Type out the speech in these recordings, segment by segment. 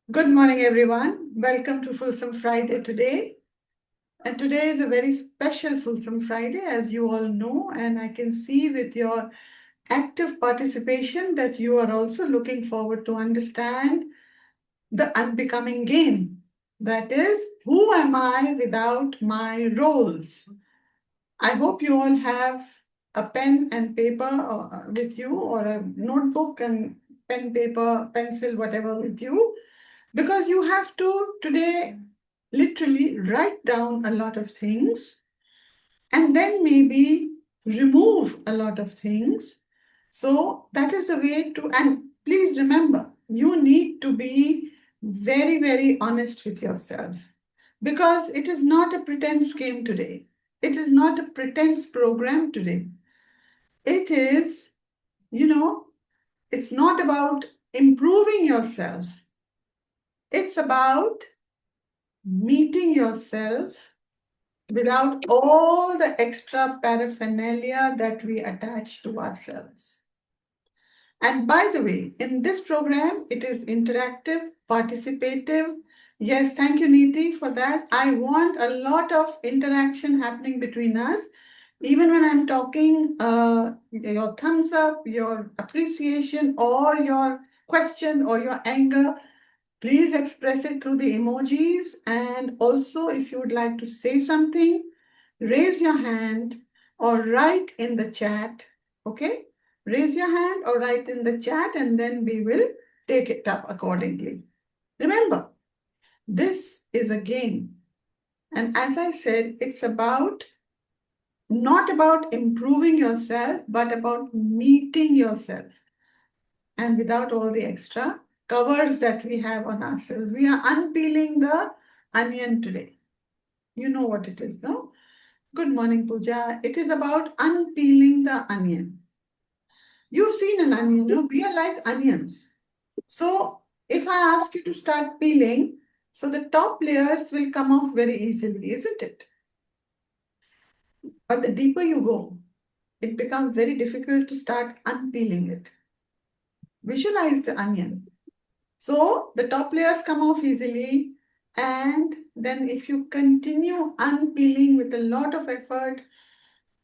Good morning, everyone. Welcome to Fulsome Friday today. And today is a very special Fulsome Friday, as you all know, and I can see with your active participation that you are also looking forward to understand the unbecoming game. That is, who am I without my roles? I hope you all have a pen and paper with you, or a notebook and pen, paper, pencil, whatever with you, because you have to today literally write down a lot of things and then maybe remove a lot of things. So that is the way to, and please remember, you need to be very, very honest with yourself, because it is not a pretense game today. It is not a pretense program today. It is, you know, it's not about improving yourself. It's about meeting yourself without all the extra paraphernalia that we attach to ourselves. And by the way, in this program, it is interactive, participative. Yes, thank you, Neeti, for that. I want a lot of interaction happening between us. Even when I'm talking, your thumbs up, your appreciation, or your question, or your anger, please express it through the emojis. And also, if you would like to say something, raise your hand or write in the chat. Okay? Raise your hand or write in the chat, and then we will take it up accordingly. Remember, this is a game. And as I said, it's about not about improving yourself, but about meeting yourself. And without all the extra covers that we have on ourselves. We are unpeeling the onion today. You know what it is, no? Good morning, Pooja. It is about unpeeling the onion. You've seen an onion, we are like onions. So if I ask you to start peeling, so the top layers will come off very easily, isn't it? But the deeper you go, it becomes very difficult to start unpeeling it. Visualize the onion. So the top layers come off easily. And then if you continue unpeeling with a lot of effort,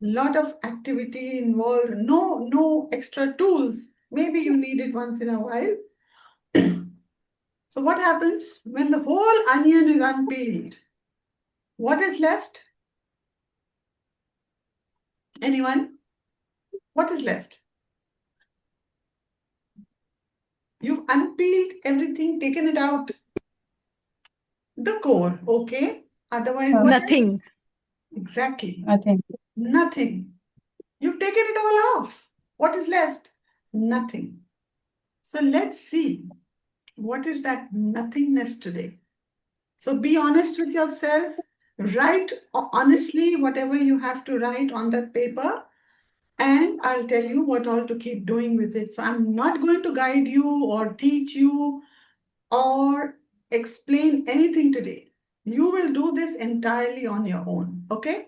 lot of activity involved, no extra tools. Maybe you need it once in a while. So what happens when the whole onion is unpeeled? What is left? Anyone? What is left? You've unpeeled everything, taken it out. The core, okay? Otherwise, what? Nothing. Exactly. Nothing. Nothing. You've taken it all off. What is left? Nothing. So let's see what is that nothingness today. So be honest with yourself. Write honestly whatever you have to write on that paper, and I'll tell you what all to keep doing with it. So I'm not going to guide you or teach you or explain anything today. You will do this entirely on your own, okay?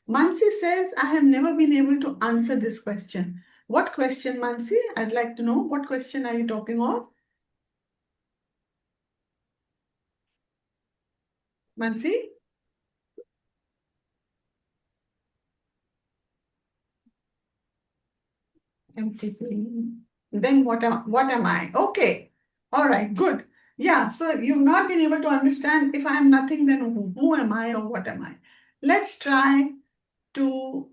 Mansi says, I have never been able to answer this question. What question, Mansi? I'd like to know. What question are you talking of? Mansi? Empty. Then what am I? Okay. All right, good. Yeah, so you've not been able to understand if I am nothing, then who am I or what am I? Let's try to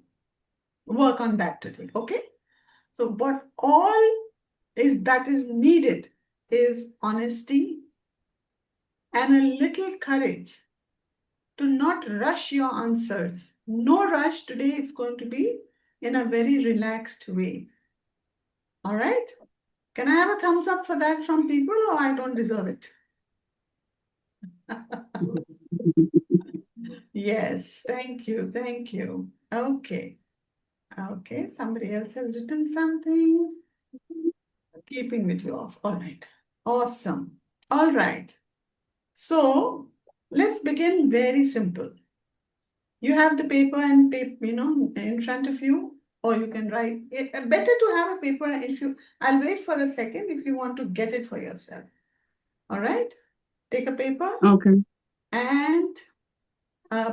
work on that today, okay? So what all is needed is honesty and a little courage to not rush your answers. No rush today, it's going to be in a very relaxed way. All right? Can I have a thumbs up for that from people, or I don't deserve it? Yes, thank you, thank you. Okay. Okay, somebody else has written something. Keeping with you off. All right. Awesome. All right. So let's begin very simple. You have the paper and paper, in front of you, or you can write. Better to have a paper if you, I'll wait for a second if you want to get it for yourself. All right. Take a paper. Okay. And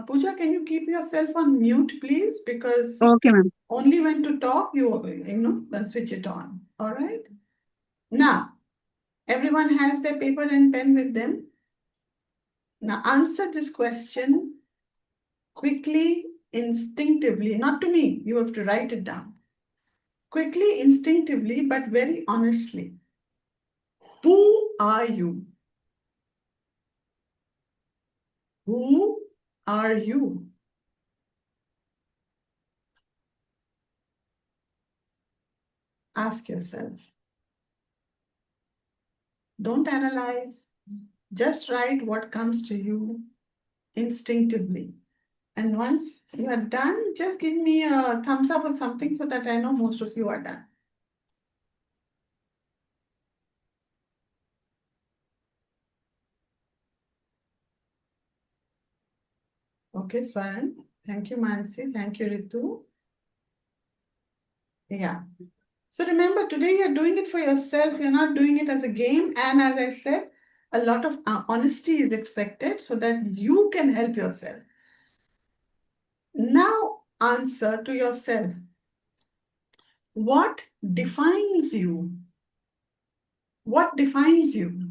Pooja, can you keep yourself on mute, please? Because Okay, ma'am. only when to talk, then switch it on. All right. Now, everyone has their paper and pen with them. Now, answer this question quickly, instinctively, not to me. You have to write it down. Quickly, instinctively, but very honestly. Who are you? Who are you? Ask yourself. Don't analyze. Just write what comes to you instinctively. And once you are done, just give me a thumbs up or something so that I know most of you are done. Okay, Swaran. Thank you, Mansi. Thank you, Ritu. Yeah. So remember, today you're doing it for yourself. You're not doing it as a game. And as I said, a lot of honesty is expected so that you can help yourself. Now answer to yourself. What defines you? What defines you?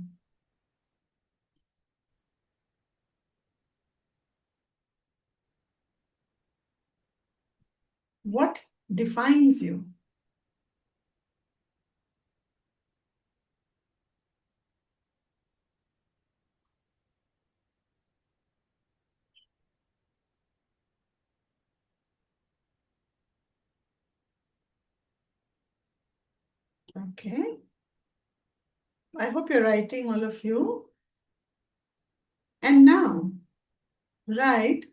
What defines you? Okay. I hope you're writing, all of you. And now, write,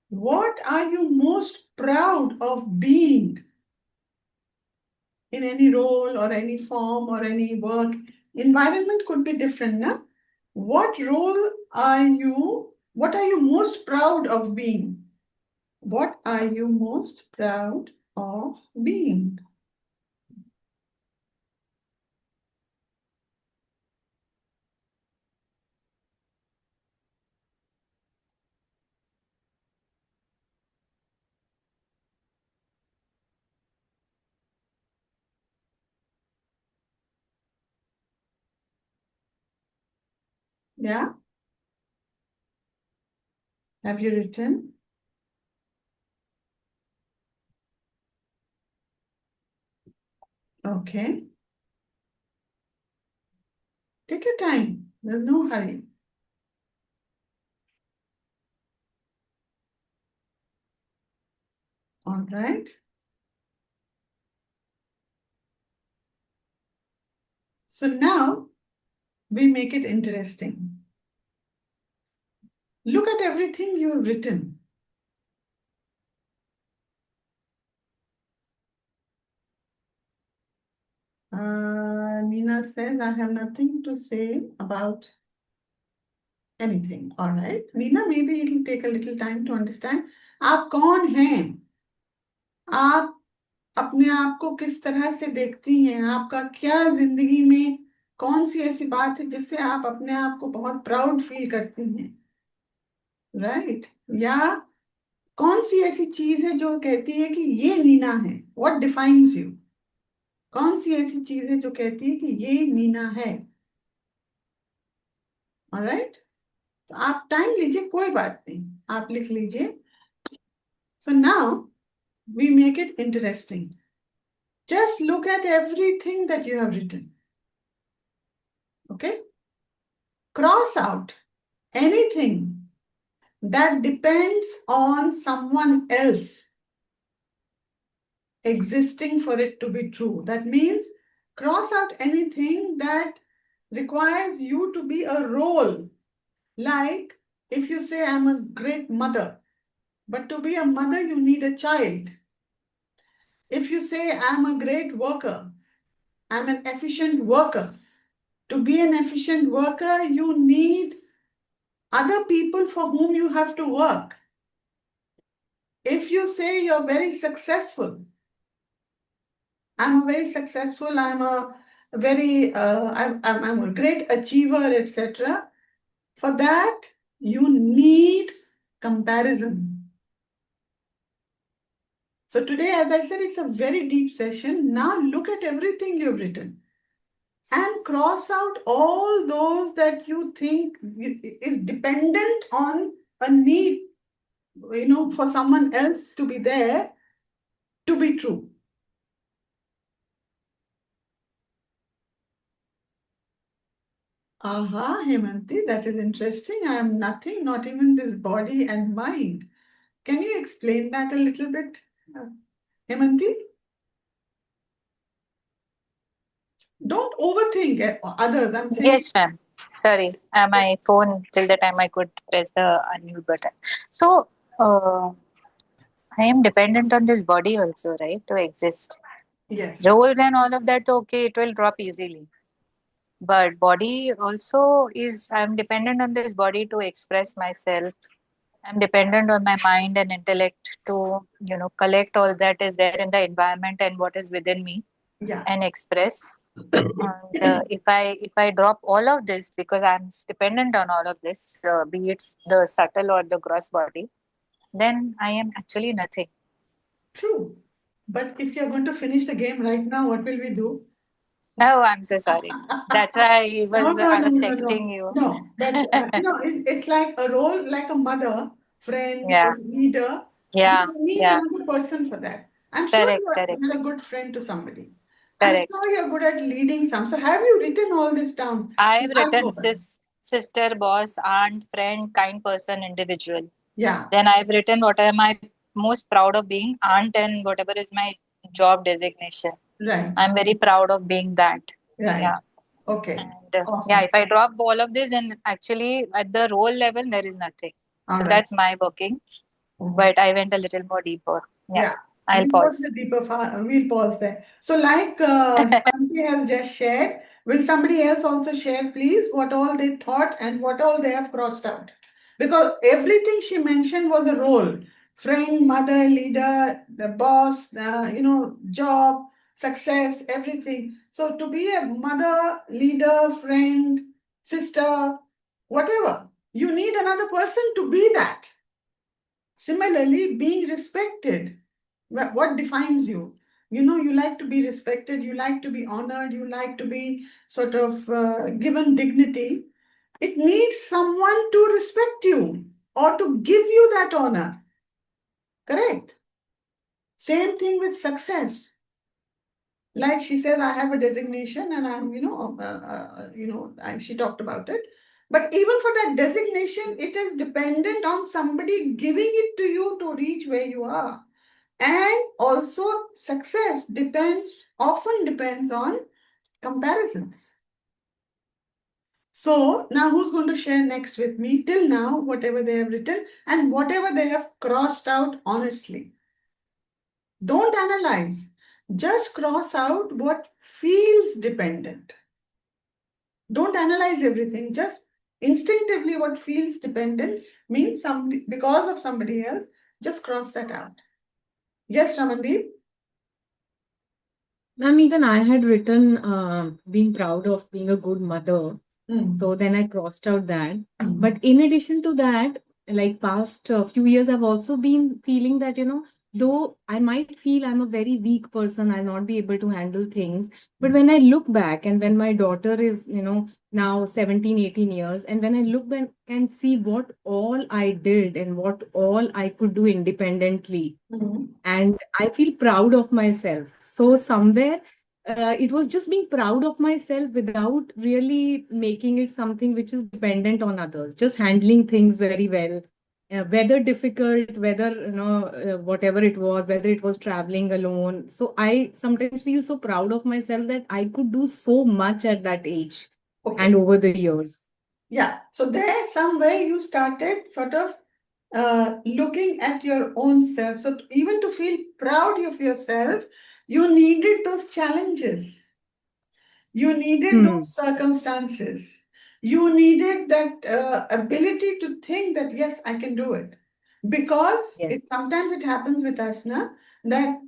what are you most proud of being in any role or any form or any work? Environment could be different, na? What are you most proud of being? What are you most proud of being? Yeah? Have you written? Okay. Take your time. There's no hurry. All right. So now we make it interesting. Look at everything you have written. Nina says, I have nothing to say about anything. All right. Nina, maybe it will take a little time to understand. आप कौन हैं? आप अपने आप को किस तरह से देखती हैं? आपका क्या जिंदगी में कौन सी ऐसी बात है जिससे आप अपने आप को बहुत प्राउड फील करती हैं? राइट? या कौन सी ऐसी चीज है जो कहती है कि ये नीना है? What defines you? कौन सी ऐसी चीज है जो कहती है कि ये नीना है? ऑलराइट, तो आप टाइम लीजिए, कोई बात नहीं, आप लिख लीजिए. So now we make it interesting. Just look at everything that you have written. Okay, cross out anything that depends on someone else existing for it to be true. That means cross out anything that requires you to be a role. Like if you say, I'm a great mother, but to be a mother, you need a child. If you say, I'm a great worker, I'm an efficient worker, to be an efficient worker, you need other people for whom you have to work. If you say you're very successful, I'm very successful, I'm a very, I'm a great achiever, etc. For that, you need comparison. So today, as I said, it's a very deep session. Now look at everything you've written and cross out all those that you think is dependent on a need, for someone else to be there to be true. Aha, Hemanti, that is interesting. I am nothing, not even this body and mind. Can you explain that a little bit, Hemanti? Don't overthink others. I'm saying, Yes, ma'am. Sorry, my phone till the time I could press the unmute button. So, I am dependent on this body also, right, to exist. yes, Roles and all of that, okay, it will drop easily. But body also is, I'm dependent on this body to express myself. I'm dependent on my mind and intellect to, collect all that is there in the environment and what is within me yeah, and express. And if I drop all of this because I'm dependent on all of this, be it the subtle or the gross body, then I am actually nothing. true. But if you're going to finish the game right now, what will we do? Oh, I'm so sorry. That's why No, no, I no, was no, no. texting you. No, but it's like a role, like a mother, friend, a Yeah, leader. yeah, You need yeah. another person for that. I'm sure Correct, you're correct, a good friend to somebody. I'm sure correct. you're good at leading some. So have you written all this down? I've I'll written go back. sister, boss, aunt, friend, kind person, individual. Yeah, Then I've written what am I most proud of being aunt and whatever is my job designation. right, I'm very proud of being that. right. Yeah. Okay, And yeah, awesome. if I drop all of this and actually at the role level, there is nothing. All So right. that's my working. Okay. But I went a little more deeper. Yeah. Yeah, I'll we'll go to pause. the deeper we'll pause there. So, like Himanti has just shared, will somebody else also share, please, what all they thought and what all they have crossed out? Because everything she mentioned was a role: friend, mother, leader, the boss, job, success, everything. So, to be a mother, leader, friend, sister, whatever, you need another person to be that. Similarly, being respected. What defines you? You like to be respected, you like to be honored, you like to be sort of given dignity. It needs someone to respect you or to give you that honor. Correct? Same thing with success. Like she says, I have a designation and she talked about it. But even for that designation, it is dependent on somebody giving it to you to reach where you are. And also, success often depends on comparisons. So, now who's going to share next with me till now, whatever they have written and whatever they have crossed out honestly? Don't analyze, just cross out what feels dependent. Don't analyze everything, just instinctively what feels dependent means somebody because of somebody else, just cross that out. Yes, Ramandeep? Ma'am, even I had written being proud of being a good mother. Mm. So then I crossed out that. Mm. But in addition to that, like past few years, I've also been feeling that, though I might feel I'm a very weak person, I'll not be able to handle things. But when I look back and when my daughter is, now 17, 18 years, and when I look back and see what all I did and what all I could do independently, Mm. and I feel proud of myself. So somewhere it was just being proud of myself without really making it something which is dependent on others, just handling things very well. Whether difficult, whether whatever it was, whether it was traveling alone. So I sometimes feel so proud of myself that I could do so much at that age and Okay. over the years. Yeah. So there, somewhere you started sort of looking at your own self. So even to feel proud of yourself, you needed those challenges. You needed Hmm. those circumstances. You needed that ability to think that, yes, I can do it. Because Yes. sometimes it happens with us, na, that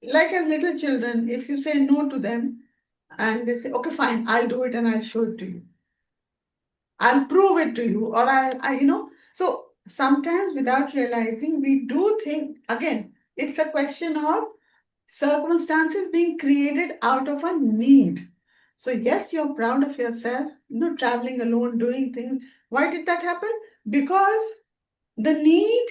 like as little children, if you say no to them and they say, okay, fine, I'll do it and I'll show it to you. I'll prove it to you, or so sometimes without realizing, we do think, again, it's a question of circumstances being created out of a need. So, yes, you're proud of yourself, traveling alone, doing things. Why did that happen? Because the need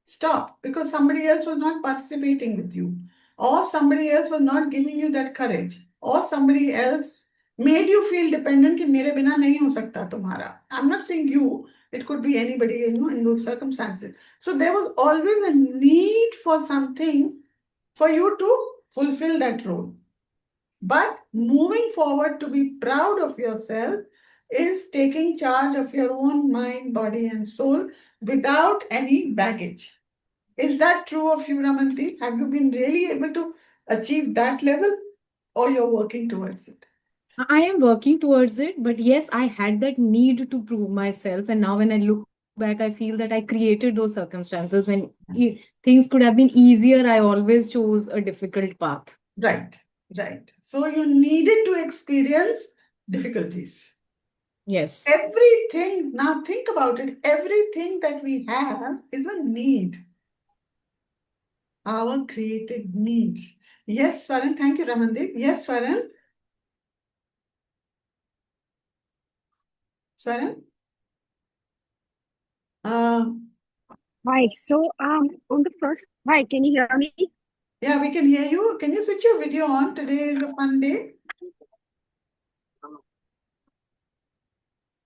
stopped, because somebody else was not participating with you, or somebody else was not giving you that courage, or somebody else made you feel dependent कि मेरे बिना नहीं हो सकता तुम्हारा. I'm not saying you, it could be anybody, in those circumstances. So there was always a need for something for you to fulfill that role. But moving forward to be proud of yourself is taking charge of your own mind, body, and soul without any baggage. Is that true of you, Ramanti? Have you been really able to achieve that level, or you're working towards it? I am working towards it, but yes, I had that need to prove myself. And now, when I look back, I feel that I created those circumstances when Yes. things could have been easier. I always chose a difficult path. Right, right. So you needed to experience difficulties. Yes. Everything, now think about it, everything that we have is a need, our created needs. Yes, Swaran, thank you, Ramandeep. Yes, Swaran. Swaran? Uh, Hi. So, on the first, hi, can you hear me? yeah, we can hear you. Can you switch your video on? Today is a fun day.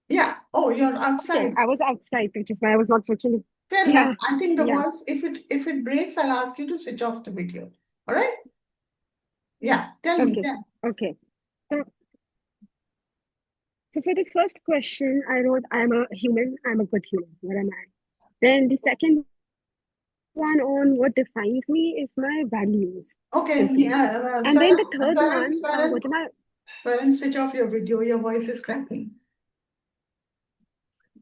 Yeah. Oh, you're Okay, outside. I was outside, which is why I was not switching it. Fair Yeah, enough. I think the yeah. voice, if it breaks, I'll ask you to switch off the video. All right? Yeah. Tell me. Okay, Yeah. okay. So, so for the first question, I wrote, I'm a human, I'm a good human. What am I? Then the second one on what defines me is my values, Okay. simply. And then the third one, what am I? Swaran, switch off your video. Your voice is cracking.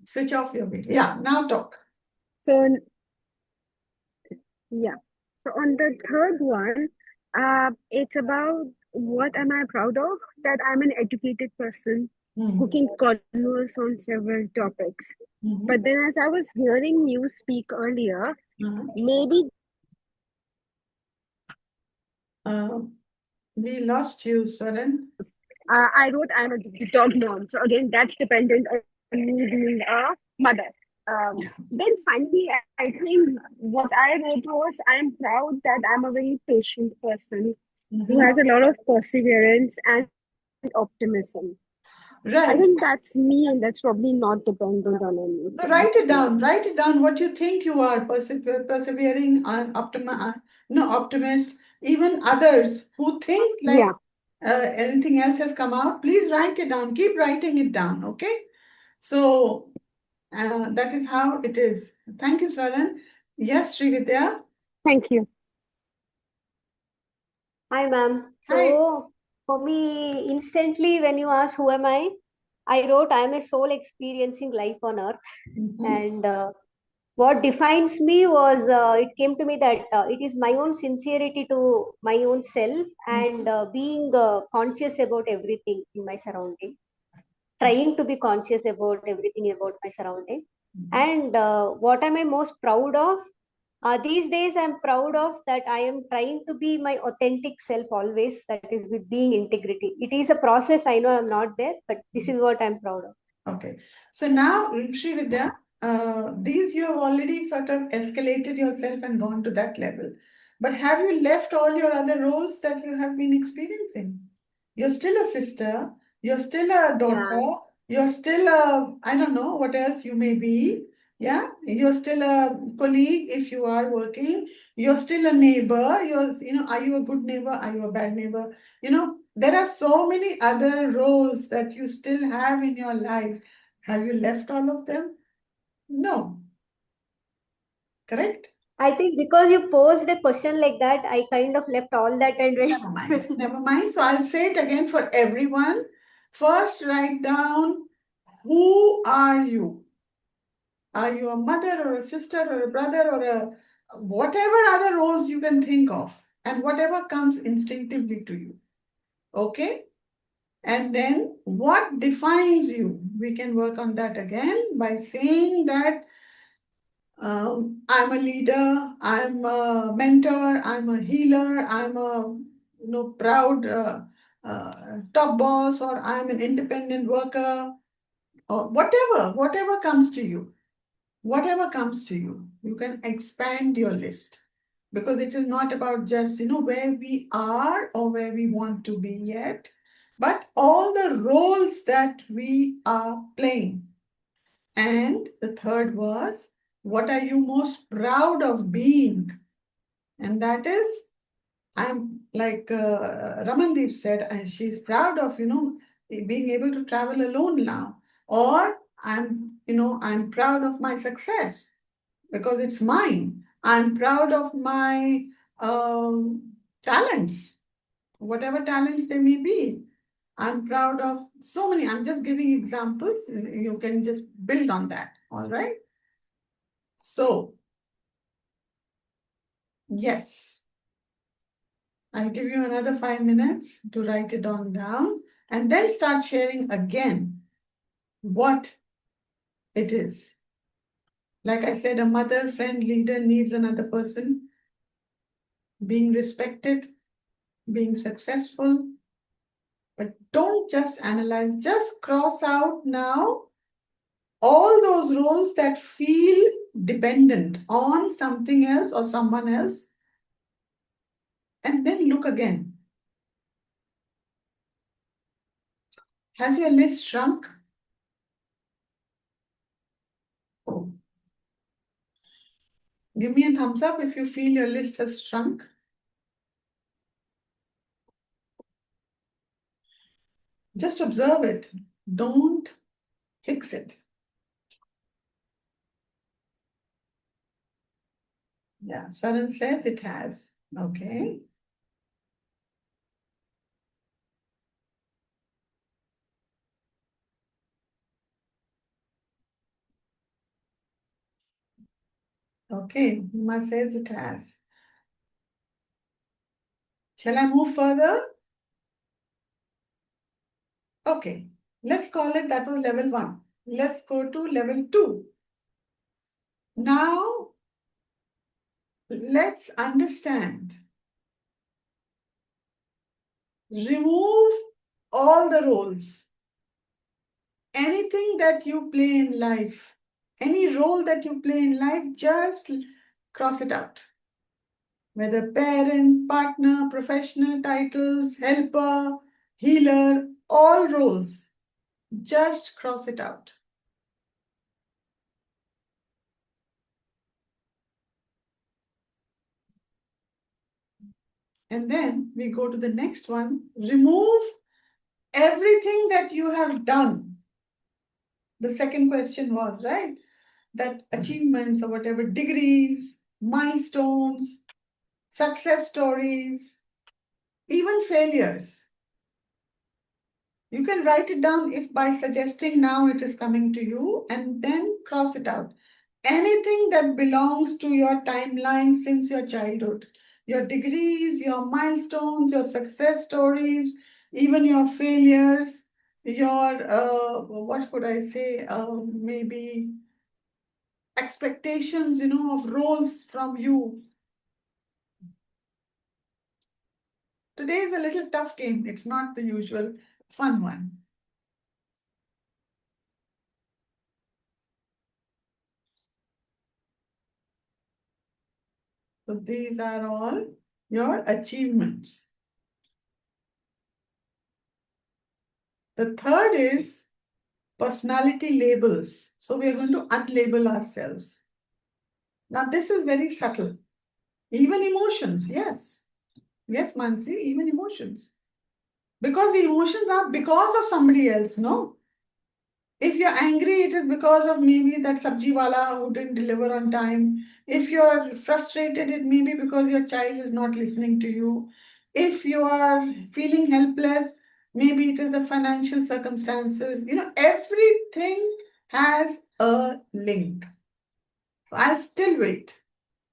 Switch off your video. Yeah. Now talk. So, yeah. So on the third one, it's about what am I proud of? That I'm an educated person who Mhm. can converse on several topics. Mhm. But then, as I was hearing you speak earlier, Mhm. maybe Uh, we lost you, Swaran. I wrote I'm a dog mom. So again, that's dependent on me being a mother. Then finally, I think what I wrote was I'm proud that I'm a very patient person who Mhm. has a lot of perseverance and optimism. I think Right. that's me, and that's probably not dependent on So anything. write it Yeah. down. Write it down what you think you are, persevering and optimist. Even others who think like Yeah. anything else has come out, please write it down. Keep writing it down, okay? So that is how it is. Thank you, Swaran. Yes, Srividya. Thank you. Hi, ma'am. Hi. So, for me, instantly when you asked who am I wrote I am a soul experiencing life on earth. Mhm. And what defines me was it came to me that it is my own sincerity to my own self and being conscious about everything in my surrounding, trying to be conscious about everything about my surrounding. And what am I most proud of? These days, I'm proud of that I am trying to be my authentic self always, that is, with being integrity. It is a process. I know I'm not there, but this is what I'm proud of. Okay. So now, Srividya, these you have already sort of escalated yourself and gone to that level. But have you left all your other roles that you have been experiencing? You're still a sister, you're still a Yeah. daughter, you're still a, I don't know what else you may be. Yeah, you're still a colleague if you are working, you're still a neighbor, are you a good neighbor? Are you a bad neighbor? There are so many other roles that you still have in your life. Have you left all of them? No, correct? I think because you posed a question like that, I kind of left all that and Never mind. went. Never mind. So I'll say it again for everyone. First, write down, who are you? Are you a mother or a sister or a brother or a whatever other roles you can think of and whatever comes instinctively to you? Okay? And then what defines you? we can work on that again by saying that I'm a leader, I'm a mentor, I'm a healer, I'm a proud top boss, or I'm an independent worker, or whatever comes to you. Whatever comes to you, you can expand your list, because it is not about just where we are or where we want to be yet, but all the roles that we are playing. And the third was, what are you most proud of being? And that is, I'm like Ramandeep said, she's proud of being able to travel alone now, or I'm proud of my success because it's mine. I'm proud of my talents, whatever talents they may be. I'm proud of so many. I'm just giving examples. You can just build on that. All right. So, yes, I'll give you another 5 minutes to write it on down and then start sharing again what it is. Like I said, a mother, friend, leader needs another person, being respected, being successful. But don't just analyze, just cross out now all those roles that feel dependent on something else or someone else, and then look again. Has your list shrunk? Give me a thumbs up if you feel your list has shrunk. Just observe it. Don't fix it. Yeah, Sharan says it has. Okay. Okay, Hima says it has. Shall I move further? Okay, let's call it, that was level 1. Let's go to level 2. Now, let's understand. Remove all the roles. Anything that you play in life, any role that you play in life, just cross it out. Whether parent, partner, professional titles, helper, healer, all roles, just cross it out. And then we go to the next one. Remove everything that you have done. The second question was, right? That achievements or whatever, degrees, milestones, success stories, even failures. You can write it down if by suggesting now it is coming to you, and then cross it out. Anything that belongs to your timeline since your childhood, your degrees, your milestones, your success stories, even your failures, your, what could I say, maybe expectations, of roles from you. Today is a little tough game. It's not the usual fun one. So these are all your achievements. The third is personality labels. So we are going to unlabel ourselves. Now this is very subtle. Even emotions, yes. Yes, Mansi, even emotions. Because the emotions are because of somebody else, no? If you're angry, it is because of maybe that sabji wala who didn't deliver on time. If you're frustrated, it may be because your child is not listening to you. If you are feeling helpless, maybe it is the financial circumstances. Everything has a link. So I'll still wait.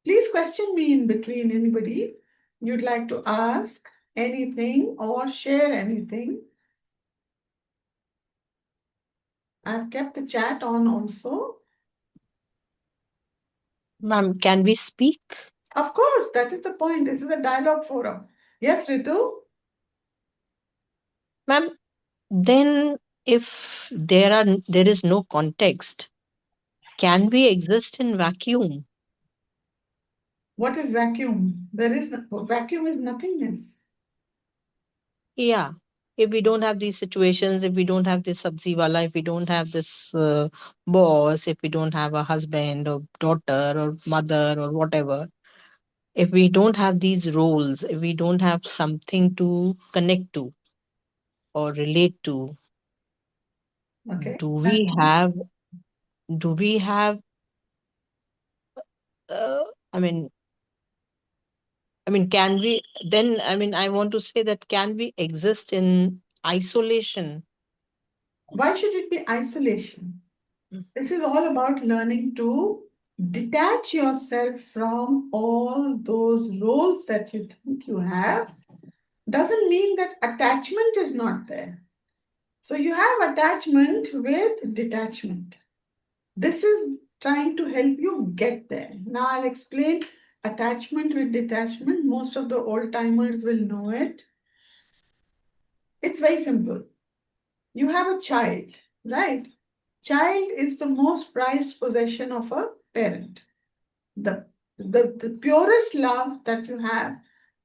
Please question me in between, anybody you'd like to ask anything or share anything. I've kept the chat on also. Ma'am, can we speak? Of course, that is the point. This is a dialogue forum. Yes, Ritu? Ma'am, then if there is no context, can we exist in vacuum? What is vacuum? Vacuum is nothingness. Yeah. If we don't have these situations, if we don't have this sabzi wala, if we don't have this boss, if we don't have a husband or daughter or mother or whatever, if we don't have these roles, if we don't have something to connect to or relate to, Okay. do we have, do we have, uh, I mean, can we then, I want to say that can we exist in isolation? Why should it be isolation? Mm. This is all about learning to detach yourself from all those roles that you think you have. Doesn't mean that attachment is not there. So you have attachment with detachment. This is trying to help you get there. Now I'll explain attachment with detachment. Most of the old timers will know it. It's very simple. You have a child, right? Child is the most prized possession of a parent. The purest love that you have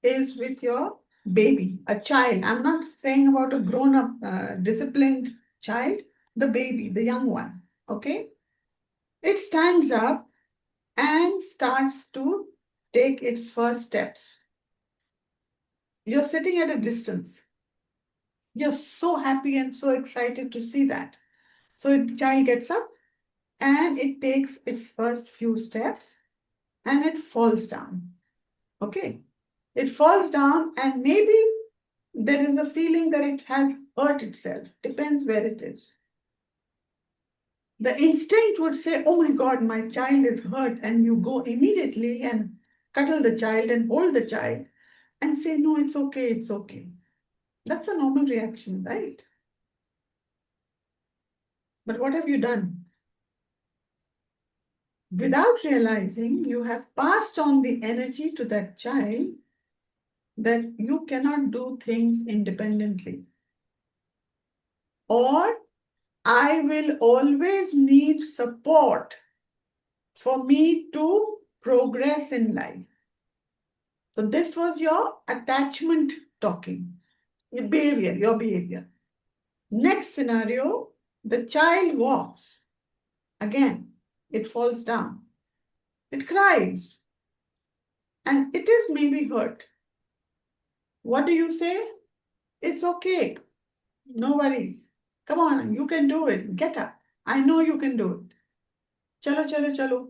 is with your baby, a child. I'm not saying about a grown up, disciplined child, the baby, the young one. Okay? It stands up and starts to take its first steps. You're sitting at a distance. You're so happy and so excited to see that. So the child gets up and it takes its first few steps and it falls down. Okay. It falls down and maybe there is a feeling that it has hurt itself. Depends where it is. The instinct would say, oh my God, my child is hurt. And you go immediately and cuddle the child and hold the child and say, no, it's okay, it's okay. That's a normal reaction, right? But what have you done? Without realizing, you have passed on the energy to that child that you cannot do things independently. Or I will always need support for me to progress in life. So this was your attachment talking, your behavior. Next scenario, the child walks. Again, it falls down. It cries. And it is maybe hurt. What do you say? It's okay. No worries. Come on, you can do it. Get up. I know you can do it. Chalo, chalo, chalo.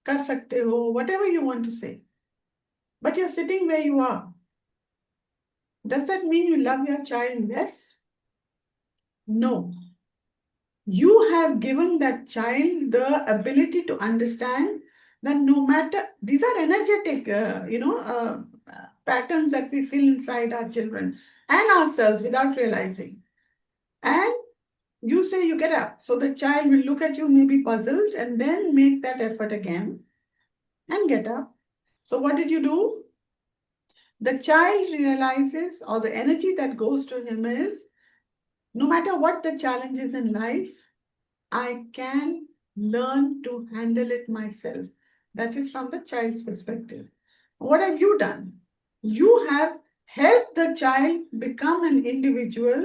Kar sakte ho. Whatever you want to say. But you're sitting where you are. Does that mean you love your child less? No. You have given that child the ability to understand that no matter, these are energetic, patterns that we feel inside our children and ourselves without realizing. And you say you get up. So the child will look at you, maybe puzzled, and then make that effort again and get up. So what did you do? The child realizes, or the energy that goes to him is, no matter what the challenge is in life, I can learn to handle it myself. That is from the child's perspective. What have you done? You have helped the child become an individual.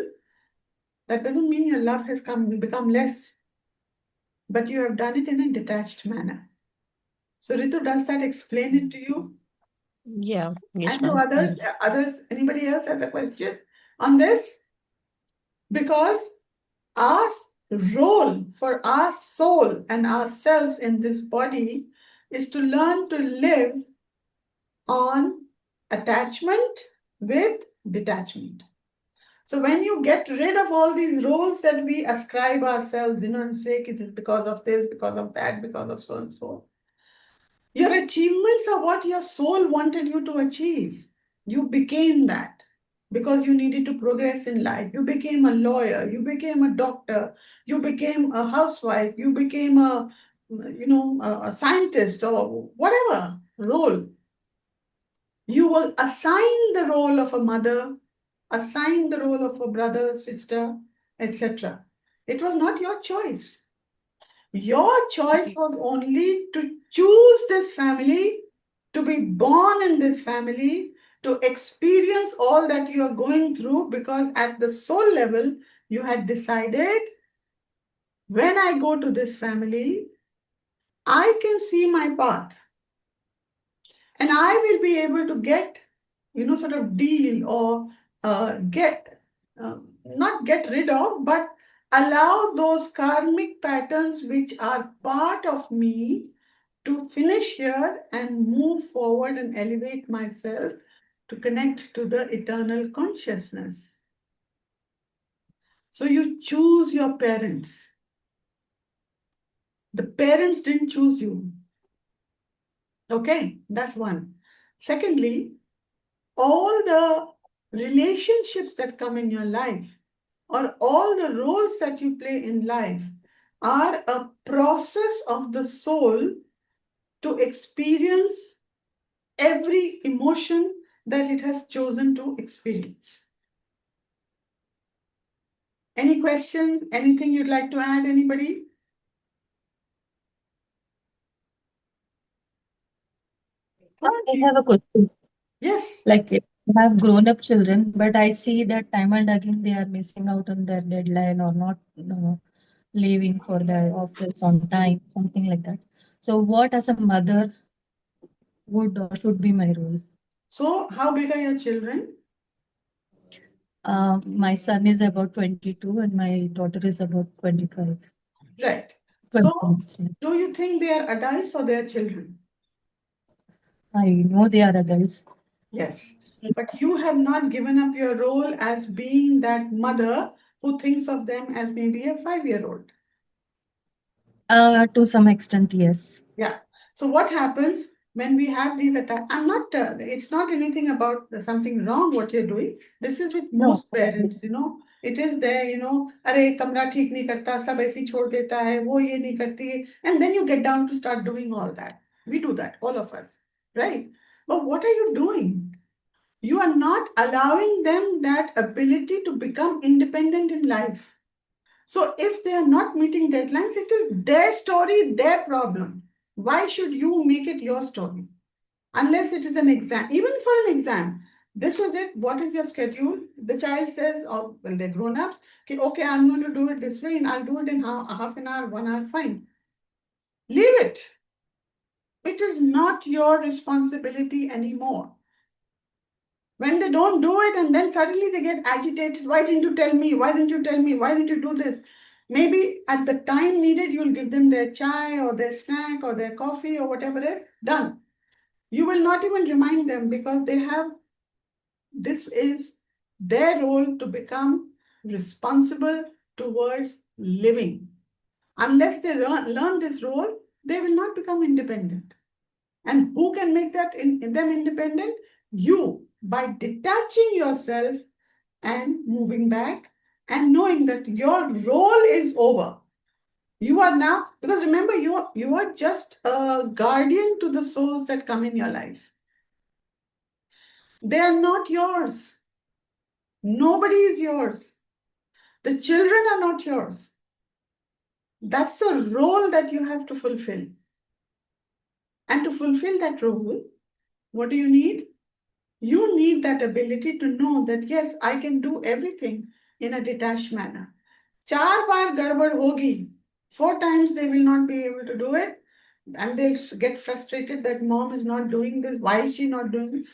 That doesn't mean your love has become less, but you have done it in a detached manner. So Ritu, does that explain it to you? Yeah, yes, And to ma'am. others, anybody else has a question on this? Because our role for our soul and ourselves in this body is to learn to live on attachment with detachment. So when you get rid of all these roles that we ascribe ourselves, and say it is because of this, because of that, because of so and so, your achievements are what your soul wanted you to achieve. You became that. because you needed to progress in life. You became a lawyer, you became a doctor, you became a housewife, you became a scientist or whatever role. You were assigned the role of a mother, assigned the role of a brother, sister, etc. It was not your choice. Your choice was only to choose this family, to be born in this family, to experience all that you are going through, because at the soul level, you had decided, when I go to this family, I can see my path and I will be able to get, sort of deal or not get rid of, but allow those karmic patterns which are part of me to finish here and move forward and elevate myself to connect to the eternal consciousness. So you choose your parents. The parents didn't choose you. Okay, that's one. Secondly, all the relationships that come in your life or all the roles that you play in life are a process of the soul to experience every emotion that it has chosen to experience. Any questions? Anything you'd like to add, anybody? Come on, I please. have a question. Yes. Like, I have grown up children, but I see that time and again they are missing out on their deadline or not leaving for their office on time, something like that. So, what as a mother would or should be my role? So, how big are your children? My son is about 22 and my daughter is about 25. Right. 20 So, months, yeah. do you think they are adults or they are children? I know they are adults. Yes. But you have not given up your role as being that mother who thinks of them as maybe a 5-year-old. To some extent, yes. Yeah. So what happens when we have these attacks? It's not anything about something wrong what you're doing. This is with No, most parents, It is there, अरे कमरा ठीक नहीं करता, सब ऐसे ही छोड़ देता है, वो ये नहीं करती, and then you get down to start doing all that. We do that, all of us, right? But what are you doing? You are not allowing them that ability to become independent in life. So if they are not meeting deadlines, it is their story, their problem. Why should you make it your story? Unless it is an exam, even for an exam. This was it. What is your schedule? The child says, oh, well, they're grown ups. Okay, I'm going to do it this way and I'll do it in half an hour, 1 hour, fine. Leave it. It is not your responsibility anymore. When they don't do it and then suddenly they get agitated, why didn't you tell me? Why didn't you tell me? Why didn't you do this? Maybe at the time needed, you'll give them their chai or their snack or their coffee or whatever it is, done. You will not even remind them because this is their role to become responsible towards living. Unless they learn this role, they will not become independent. And who can make that in them independent? You, by detaching yourself and moving back and knowing that your role is over. You are now, because remember, you are just a guardian to the souls that come in your life. They are not yours. Nobody is yours. The children are not yours. That's a role that you have to fulfill. And to fulfill that role, what do you need? You need that ability to know that, yes, I can do everything in a detached manner. 4 baar gadbad hogi. 4 times they will not be able to do it. And they'll get frustrated that mom is not doing this. Why is she not doing it?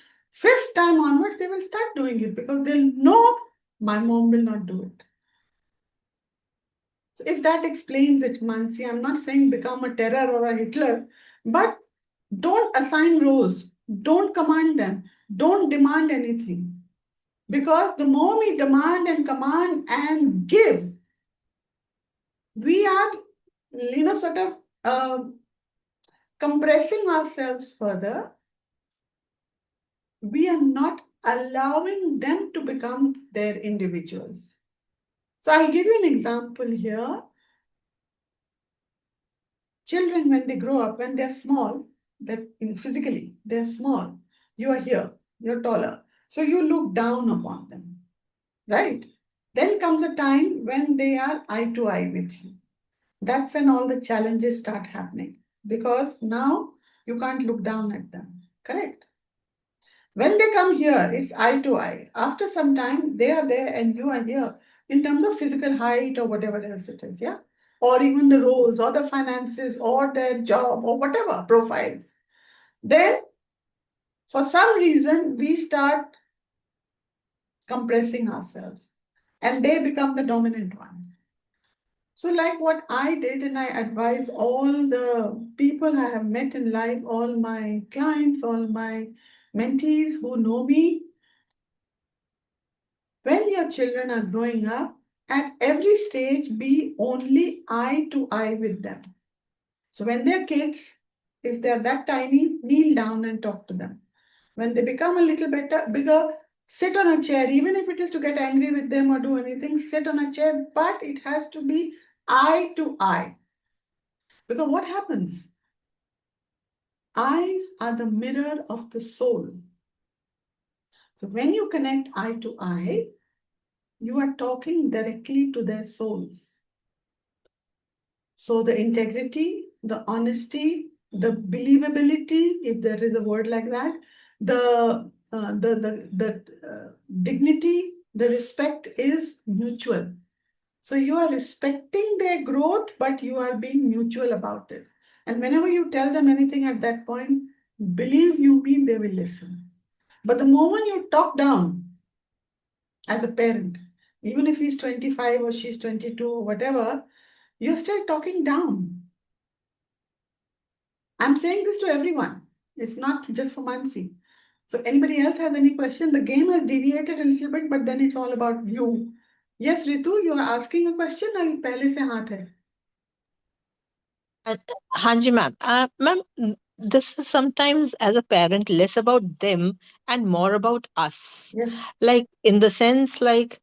5th time onwards, they will start doing it because they'll know my mom will not do it. So if that explains it, Mansi, I'm not saying become a terror or a Hitler, but don't assign roles. Don't command them. Don't demand anything. Because the more we demand and command and give, we are, sort of compressing ourselves further. We are not allowing them to become their individuals. So I'll give you an example here. Children, when they grow up, when they're small, that physically they're small, you are here, you're taller. So you look down upon them, right? Then comes a time when they are eye to eye with you. That's when all the challenges start happening because now you can't look down at them, correct? When they come here, it's eye to eye. After some time, they are there and you are here in terms of physical height or whatever else it is, yeah? Or even the roles or the finances or their job or whatever profiles. Then, for some reason, we start compressing ourselves and they become the dominant one. So, like what I did, and I advise all the people I have met in life, all my clients, all my mentees who know me, when your children are growing up, at every stage, be only eye to eye with them. So when they're kids, if they're that tiny, kneel down and talk to them. When they become a little bigger, sit on a chair, even if it is to get angry with them or do anything, sit on a chair, but it has to be eye to eye. Because what happens? Eyes are the mirror of the soul. So when you connect eye to eye, you are talking directly to their souls. So the integrity, the honesty, the believability, if there is a word like that, the dignity, the respect is mutual. So you are respecting their growth, but you are being mutual about it. And whenever you tell them anything at that point, believe you me, they will listen. But the moment you talk down as a parent, even if he's 25 or she's 22 or whatever, you're still talking down. I'm saying this to everyone. It's not just for Mansi. So anybody else has any question? The game has deviated a little bit, but then it's all about you. Yes, Ritu, you are asking a question. अभी पहले से हाथ है. Uh, Hanji ma'am, this is sometimes as a parent less about them and more about us. Yes. Like in the sense, like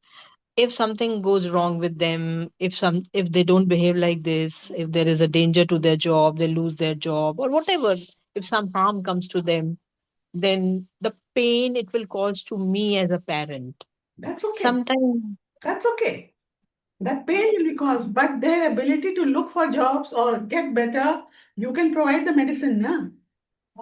if something goes wrong with them, if they don't behave like this, if there is a danger to their job, they lose their job or whatever, if some harm comes to them, then the pain it will cause to me as a parent. That's okay. Sometimes. That's okay. That pain will be caused, but their ability to look for jobs or get better, you can provide the medicine, na?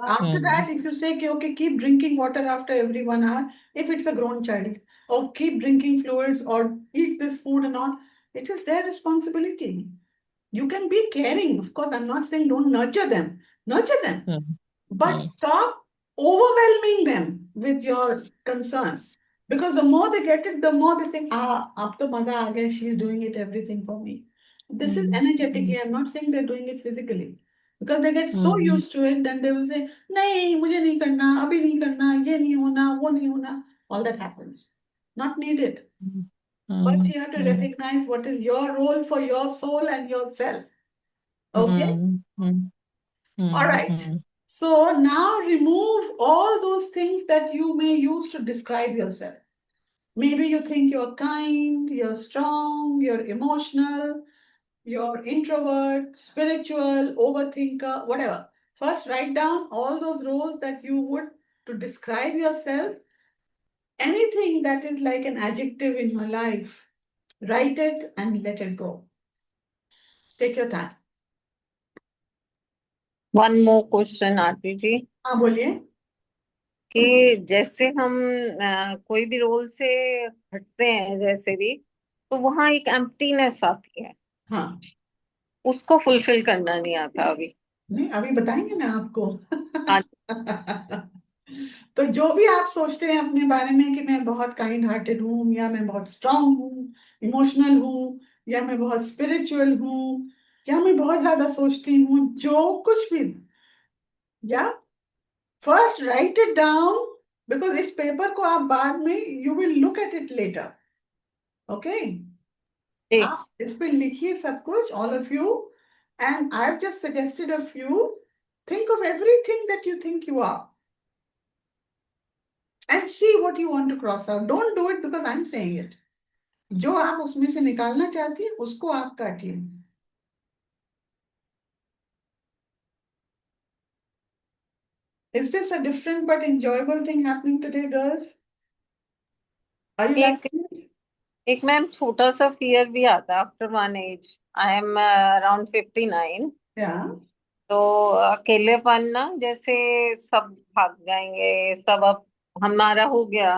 After Hmm. that, if you say, okay, keep drinking water after every 1 hour, if it's a grown child, or keep drinking fluids or eat this food and all, it is their responsibility. You can be caring. Of course, I'm not saying don't nurture them. Nurture them. Hmm. But Hmm. stop overwhelming them with your concern. Because the more they get it, the more they think, ab to maza aa gaya, she's doing it everything for me. This is Hmm. energetically. I'm not saying they're doing it physically. Because they get so Hmm. used to it, then they will say, nahi, mujhe nahi karna, abhi nahi karna, ye nahi hona, wo nahi hona. All that happens. Not needed. First, Hmm. you have to Hmm. recognize what is your role for your soul and yourself. Okay? Hmm. Hmm. All Hmm. right. Hmm. So now remove all those things that you may use to describe yourself. Maybe you think you're kind, you're strong, you're emotional, you're introvert, spiritual, overthinker, whatever. First, write down all those roles that you would to describe yourself. Anything that is like an adjective in your life, write it and let it go. Take your time. One more question Aarti ji हाँ बोलिए. कि जैसे हम कोई भी role से हटते हैं जैसे भी तो वहां एक एम्प्टीनेस आती है हाँ. उसको फुलफिल करना नहीं आता अभी नहीं, अभी बताएंगे ना आपको. हाँ तो जो भी आप सोचते हैं अपने बारे में कि मैं बहुत काइंड हार्टेड हूँ या मैं बहुत स्ट्रांग हूँ, इमोशनल हूँ या मैं बहुत स्पिरिचुअल हूँ या मैं बहुत ज्यादा सोचती हूँ, जो कुछ भी, या first write it down. Because इस पेपर को आप बाद में you will look at it later. Okay, जी आप इस पे लिखिए सब कुछ, all of you, and I have just suggested a few. Think of everything that you think you are. and see what you want to cross out. Don't do it because I'm saying it. जो आप उसमें से निकालना चाहती हैं उसको आप काटिए. Is this a different but enjoyable thing happening today, girls? Are you एक liking it? एक मैम छोटा सा फियर भी आता है after one age. I am around 59. Yeah. तो अकेलेपन ना, जैसे सब भाग जाएंगे, सब अब हमारा हो गया,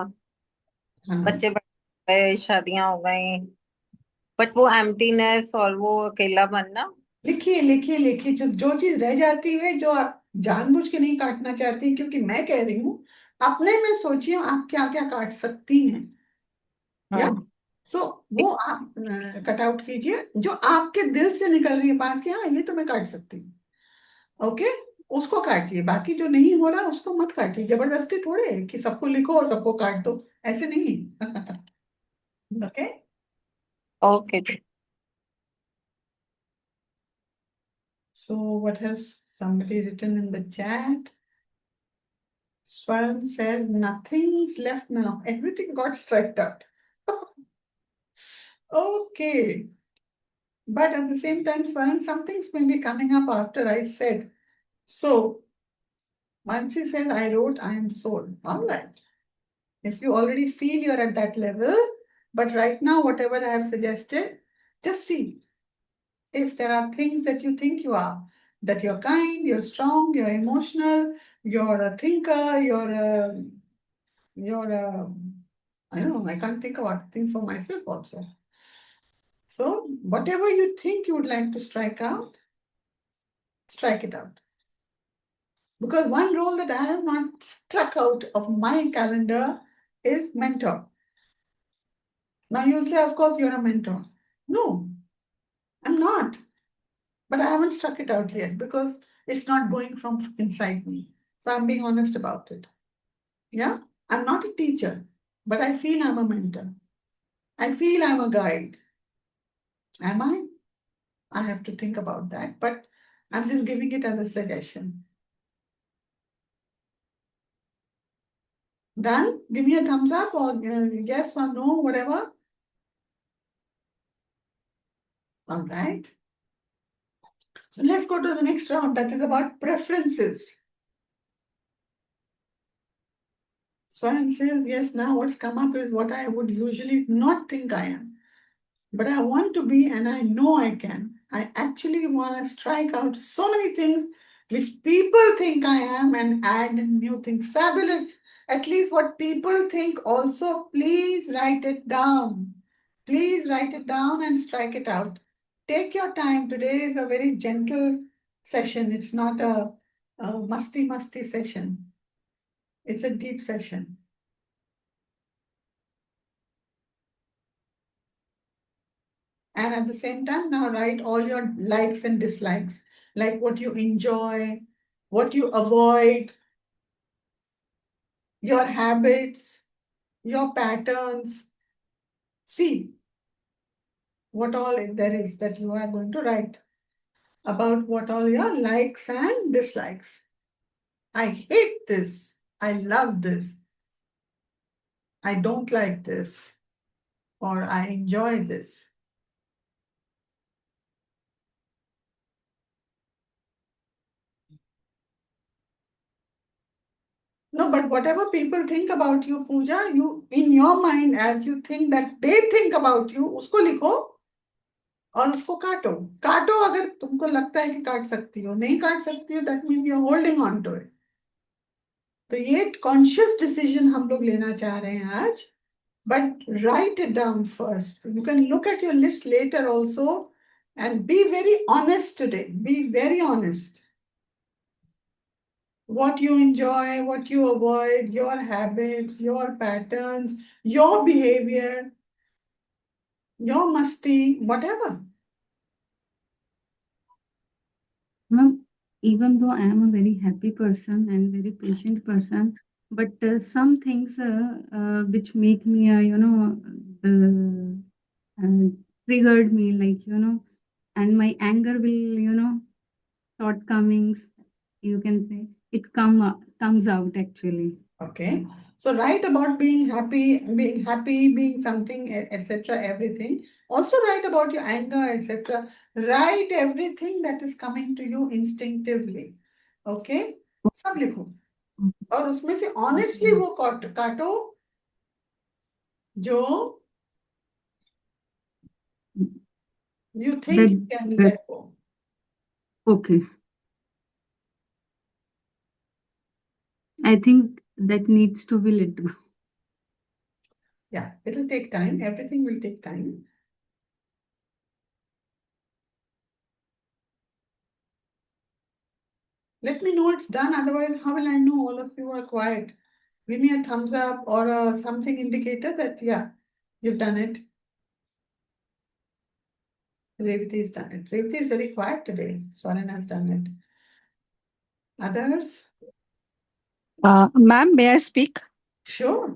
हाँ. बच्चे बड़े हो गए, शादियां हो गई, बट वो एम्प्टीनेस और वो अकेलापन ना. लिखिए लिखिए लिखिए, जो चीज रह जाती है, जो आप जानबूझ के नहीं काटना चाहती, क्योंकि मैं कह रही हूँ अपने में सोचिए आप क्या क्या काट सकती हैं. या हाँ. सो वो आप कट आउट कीजिए जो आपके दिल से निकल रही है बात कि हाँ ये तो मैं काट सकती हूँ. ओके, उसको काटिए. बाकी जो नहीं हो रहा उसको मत काटिए. जबरदस्ती थोड़े है कि सबको लिखो और सबको काट दो, ऐसे नहीं. ओके. ओके जी. So what has somebody written in the chat? Swaran says nothing's left now. Everything got striked out. Okay. But at the same time, Swaran, some things may be coming up after I said. So Mansi says, I wrote, I am soul. All right. If you already feel you're at that level, but right now, whatever I have suggested, just see if there are things that you think you are, that you're kind, you're strong, you're emotional, you're a thinker, I don't know, I can't think about things for myself also. So whatever you think you would like to strike out, strike it out. Because one role that I have not struck out of my calendar is mentor. Now you'll say, of course, you're a mentor. No, I'm not. But I haven't struck it out yet because it's not going from inside me. So I'm being honest about it. Yeah, I'm not a teacher, but I feel I'm a mentor. I feel I'm a guide. Am I? I have to think about that, but I'm just giving it as a suggestion. Done? Give me a thumbs up or yes or no, whatever. All right. So let's go to the next round. That is about preferences. Swan says, yes, now what's come up is what I would usually not think I am. But I want to be, and I know I can. I actually want to strike out so many things which people think I am and add new things. Fabulous. At least what people think also, please write it down. Please write it down and strike it out. Take your time. Today is a very gentle session. It's not a musty session. It's a deep session. And at the same time, now write all your likes and dislikes, like what you enjoy, what you avoid, your habits, your patterns. See what all there is that you are going to write about what all your likes and dislikes. I hate this. I love this. I don't like this. Or I enjoy this. No, but whatever people think about you, Pooja, you in your mind, as you think that they think about you, usko likho और उसको काटो. काटो अगर तुमको लगता है कि काट सकती हो. नहीं काट सकती हो, that mean you are holding on to it. तो ये कॉन्शियस डिसीजन हम लोग लेना चाह रहे हैं आज. But write it down first. You can look at your list later also and be very honest today. Be very honest. What you enjoy, what you avoid, your habits, your patterns, your behavior, your masti, whatever. Ma'am, even though I am a very happy person and very patient person, but some things which make me, triggered me, like, and my anger will, shortcomings, you can say, it comes out actually. Okay. So write about being happy, being something, etc. Everything. Also write about your anger, etc. Write everything that is coming to you instinctively. Okay? सब लिखो और उसमें से honestly वो काटो जो you think you can that let go. okay. I think that needs to be let go. Yeah, it'll take time. Everything will take time. Let me know it's done. Otherwise, how will I know all of you are quiet? Give me a thumbs up or a something indicator that, yeah, you've done it. Revati's done it. Revati is very quiet today. Swaran has done it. Others? Ma'am, may I speak? Sure.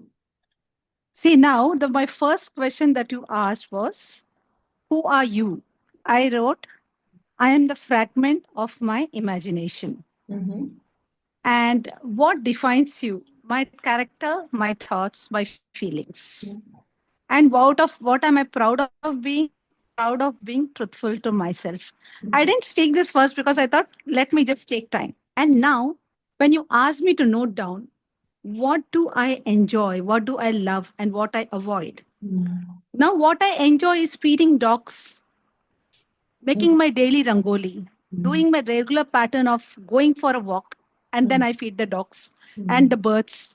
See, now my first question that you asked was, who are you? I wrote, I am the fragment of my imagination. Mm-hmm. And what defines you? My character, my thoughts, my feelings. And what am I proud of being? Proud of being truthful to myself. I didn't speak this first because I thought, let me just take time. And now, when you ask me to note down, what do I enjoy, what do I love, and what I avoid? Now, what I enjoy is feeding dogs, making my daily rangoli, doing my regular pattern of going for a walk, and then I feed the dogs and the birds,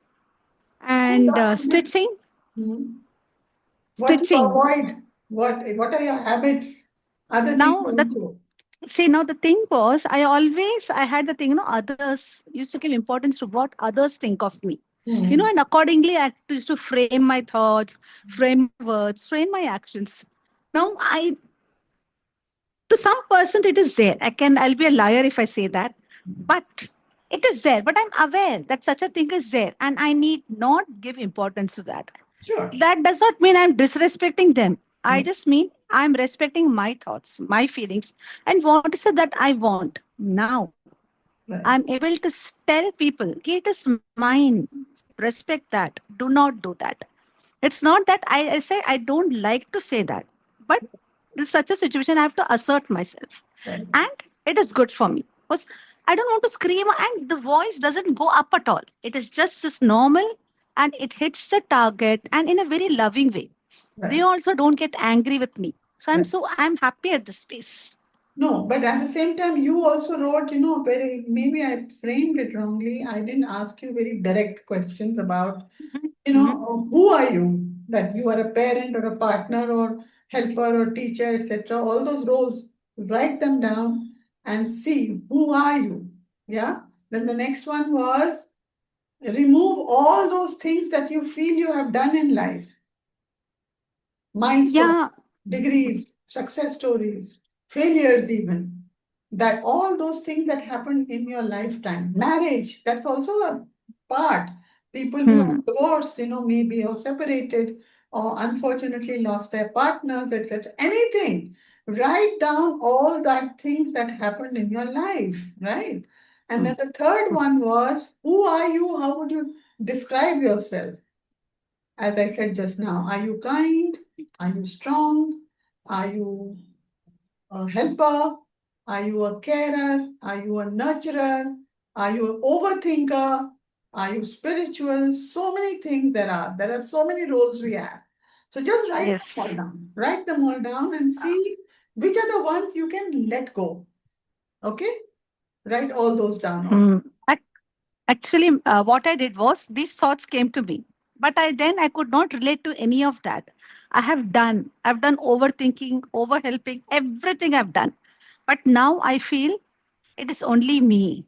and stitching. What do you Stitching. avoid? What are your habits? Other things Now, also. now the thing was, I had the thing, others used to give importance to what others think of me. And accordingly, I used to frame my thoughts, frame my words, frame my actions. Now, to some person, it is there. I'll be a liar if I say that, but it is there. But I'm aware that such a thing is there, and I need not give importance to that. Sure. That does not mean I'm disrespecting them. I just mean I'm respecting my thoughts, my feelings, and what is it that I want. Now, I'm able to tell people, it is mine. Respect that. Do not do that. It's not that I say I don't like to say that, but in such a situation, I have to assert myself. Right. And it is good for me. Because I don't want to scream, and the voice doesn't go up at all. It is just as normal, and it hits the target and in a very loving way. They Right. also don't get angry with me. So Right. I'm happy at this space. No, but at the same time, you also wrote, very, maybe I framed it wrongly. I didn't ask you very direct questions about, who are you? That you are a parent or a partner or helper or teacher, etc. All those roles, write them down and see who are you. Yeah. Then the next one was remove all those things that you feel you have done in life. Milestones, Yeah. degrees, success stories, failures, even. That all those things that happened in your lifetime, marriage, that's also a part. People who are divorced, maybe or separated or unfortunately lost their partners, etc. Anything. Write down all that things that happened in your life, right? And then the third one was, who are you? How would you describe yourself? As I said just now, are you kind? Are you strong? Are you a helper? Are you a carer? Are you a nurturer? Are you an overthinker? Are you spiritual? So many things there are. There are so many roles we have. So just write them all Yes. down. Write them all down and see which are the ones you can let go. Okay? Write all those down. Actually, what I did was these thoughts came to me, but I could not relate to any of that. I've done overthinking, overhelping, everything I've done. But now I feel it is only me.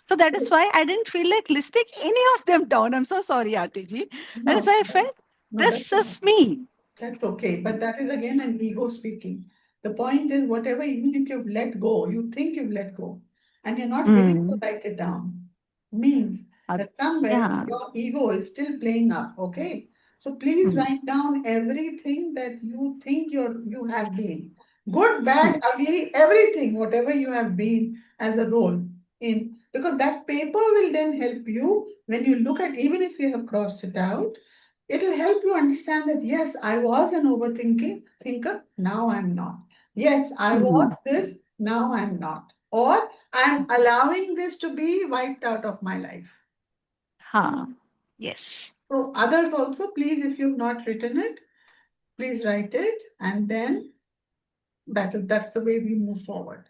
So that is why I didn't feel like listing any of them down. I'm so sorry, Artiji. That is No, why I felt no, this is me. that's okay. But that is again an ego speaking. The point is, whatever, even if you've let go, you think you've let go, and you're not willing to Mm. write it down, means that somewhere Yeah. your ego is still playing up. Okay. So please Mm. write down everything that you think you have been. Good, Mm. bad, ugly, everything, whatever you have been as a role. in, because that paper will then help you when you look at, even if you have crossed it out, it'll help you understand that yes, I was an overthinking thinker, now I'm not. Yes, I was this, now I'm not. Or I'm allowing this to be wiped out of my life. Huh. Yes. So others also, please, if you've not written it, please write it, and then that's the way we move forward.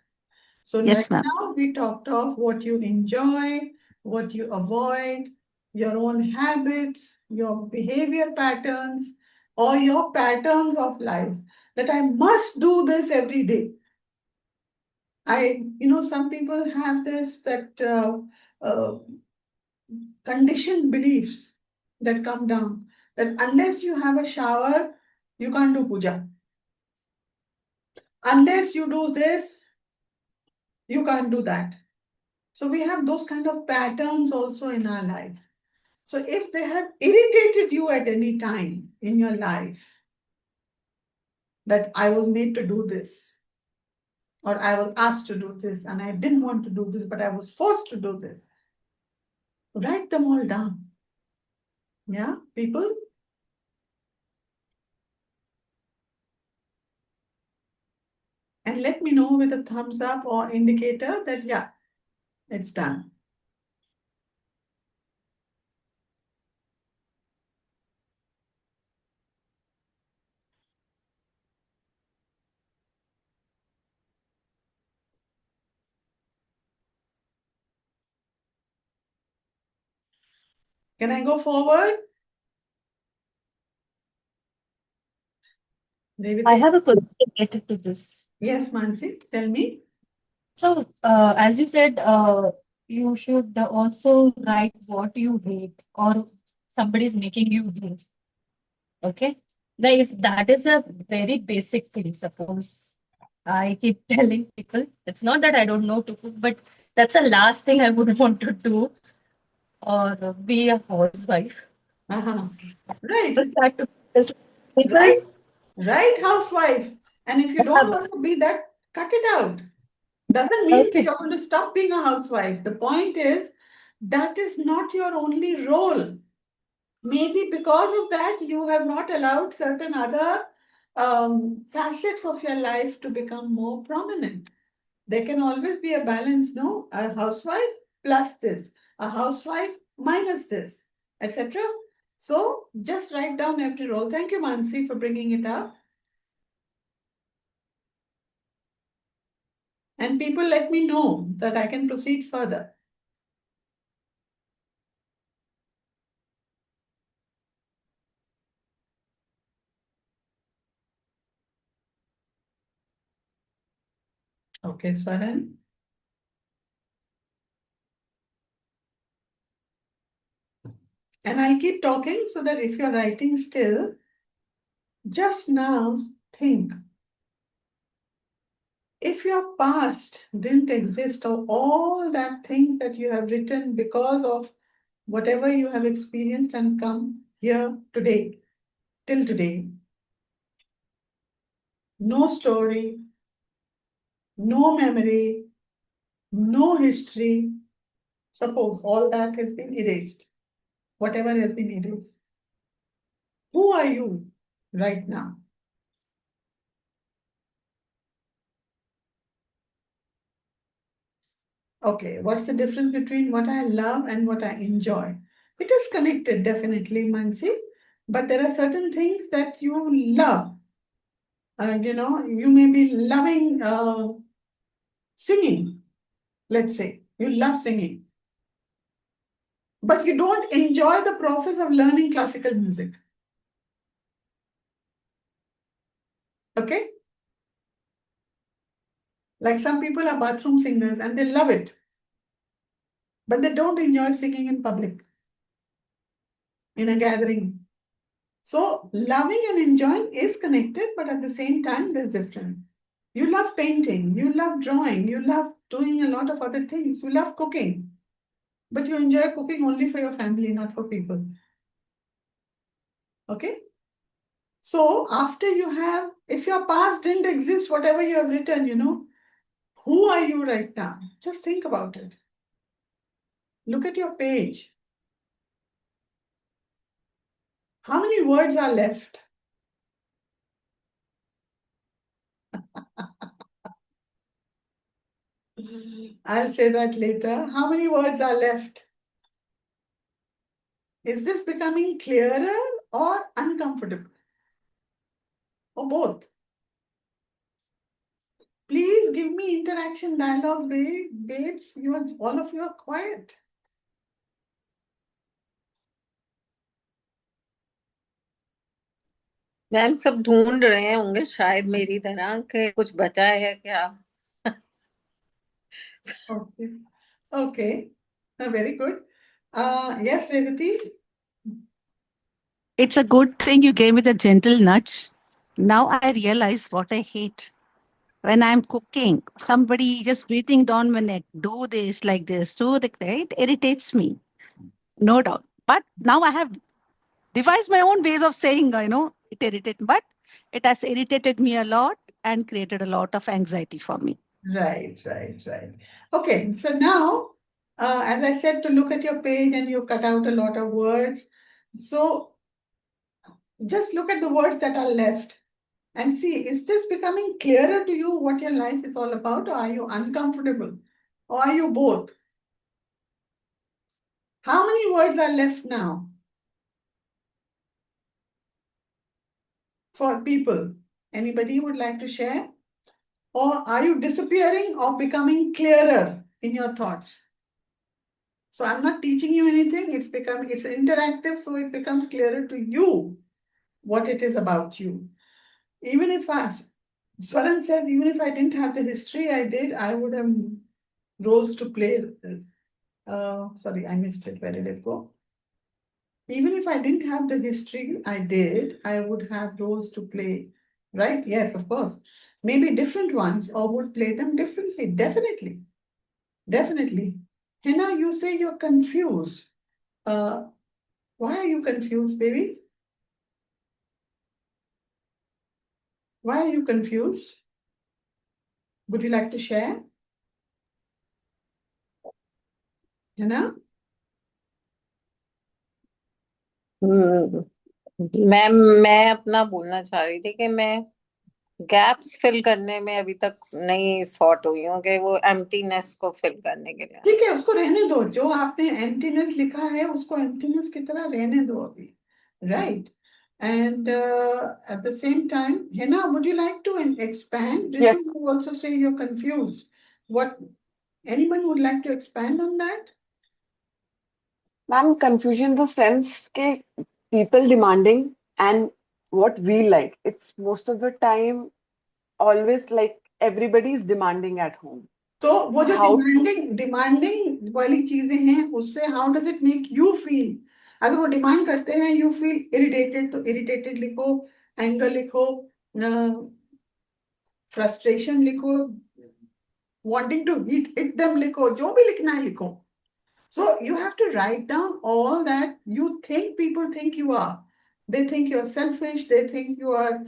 So right Yes, ma'am. now we talked of what you enjoy, what you avoid, your own habits, your behavior patterns, or your patterns of life, that I must do this every day. Some people have this, that uh, conditioned beliefs that come down, that unless you have a shower, you can't do puja. Unless you do this, you can't do that. So we have those kind of patterns also in our life. So if they have irritated you at any time in your life, that I was made to do this, or I was asked to do this, and I didn't want to do this, but I was forced to do this, write them all down. Yeah, people? And let me know with a thumbs up or indicator that, yeah, it's done. Can I go forward? I Revati? have a question related to this. Yes, Mansi, tell me. So, as you said, you should also write what you hate or somebody is making you hate. Okay. Now, if that is a very basic thing, suppose I keep telling people, it's not that I don't know to cook, but that's the last thing I would want to do or be a housewife. Uh-huh. Right, But that is right, people right, housewife. And if you don't have, want to be that, cut it out. Doesn't mean okay. you're going to stop being a housewife. The point is, that is not your only role. Maybe because of that, you have not allowed certain other facets of your life to become more prominent. There can always be a balance, no? A housewife plus this, a housewife minus this, etc. So just write down every role. Thank you, Mansi, for bringing it up. And people, let me know that I can proceed further. Okay, Swaran. And I'll keep talking so that if you're writing still, just now think, if your past didn't exist, or all that things that you have written because of whatever you have experienced and come here today, till today, no story, no memory, no history, suppose all that has been erased, whatever has been erased. Who are you right now? Okay, what's the difference between what I love and what I enjoy? It is connected, definitely, Mansi, but there are certain things that you love. You may be loving singing, let's say. You love singing, but you don't enjoy the process of learning classical music. Okay? Like some people are bathroom singers and they love it, but they don't enjoy singing in public, in a gathering. So loving and enjoying is connected, but at the same time, there's difference. You love painting, you love drawing, you love doing a lot of other things, you love cooking, but you enjoy cooking only for your family, not for people. Okay? So after you have, if your past didn't exist, whatever you have written, who are you right now? Just think about it. Look at your page. How many words are left? I'll say that later. How many words are left? Is this becoming clearer or uncomfortable? Or both? Please give me interaction dialogues, babes. All of you are quiet. Ma'am सब ढूंढ रहे होंगे शायद मेरी तरह कि कुछ बचा है क्या. Okay. Okay. Very good. Yes, Revati. It's a good thing you gave me the gentle nudge. Now I realize what I hate. When I'm cooking, somebody just breathing down my neck, do this like this, do like that, it irritates me, no doubt. But now I have devised my own ways of saying, it irritates, but it has irritated me a lot and created a lot of anxiety for me. Right. Okay, so now, as I said, to look at your page and you cut out a lot of words. So just look at the words that are left and see, is this becoming clearer to you what your life is all about, or are you uncomfortable? Or are you both? How many words are left now for people? Anybody would like to share? Or are you disappearing or becoming clearer in your thoughts? So I'm not teaching you anything. It's interactive, so it becomes clearer to you what it is about you. Even if Swaran says, even if I didn't have the history I did, I would have roles to play. Sorry, I missed it. Where did it go? Even if I didn't have the history I did, I would have roles to play. Right? Yes, of course. Maybe different ones, or would play them differently. Definitely. Hina, you say you're confused. Why are you confused, baby? Why are you confused? Would you like to share? Hina? Ma'am मैं अपना बोलना चाह रही थी कि मैं gaps fill करने में अभी तक नहीं सॉर्ट हुई हूँ कि वो एम्प्टीनेस को फिल करने के लिए. ठीक है, उसको रहने दो. जो आपने एम्प्टीनेस लिखा है उसको एम्प्टीनेस की तरह रहने दो अभी. Right. And at the same time, Hina, would you like to expand? Yes, Ritu, you also say you're confused. Anyone would like to expand on that? ma'am, confusion in the sense that people demanding and what we like. It's most of the time always like everybody is demanding at home. तो वो जो How demanding वाली चीजें हैं उससे how does it make you feel? अगर वो demand करते हैं, यू फील इरिटेटेड, तो इरिटेटेड लिखो, एंगर लिखो, फ्रस्ट्रेशन लिखो, वांटिंग टू हिट देम लिखो, जो भी लिखना है लिखो. So you have to write down all that you think people think you are. They think you're selfish. They think you are,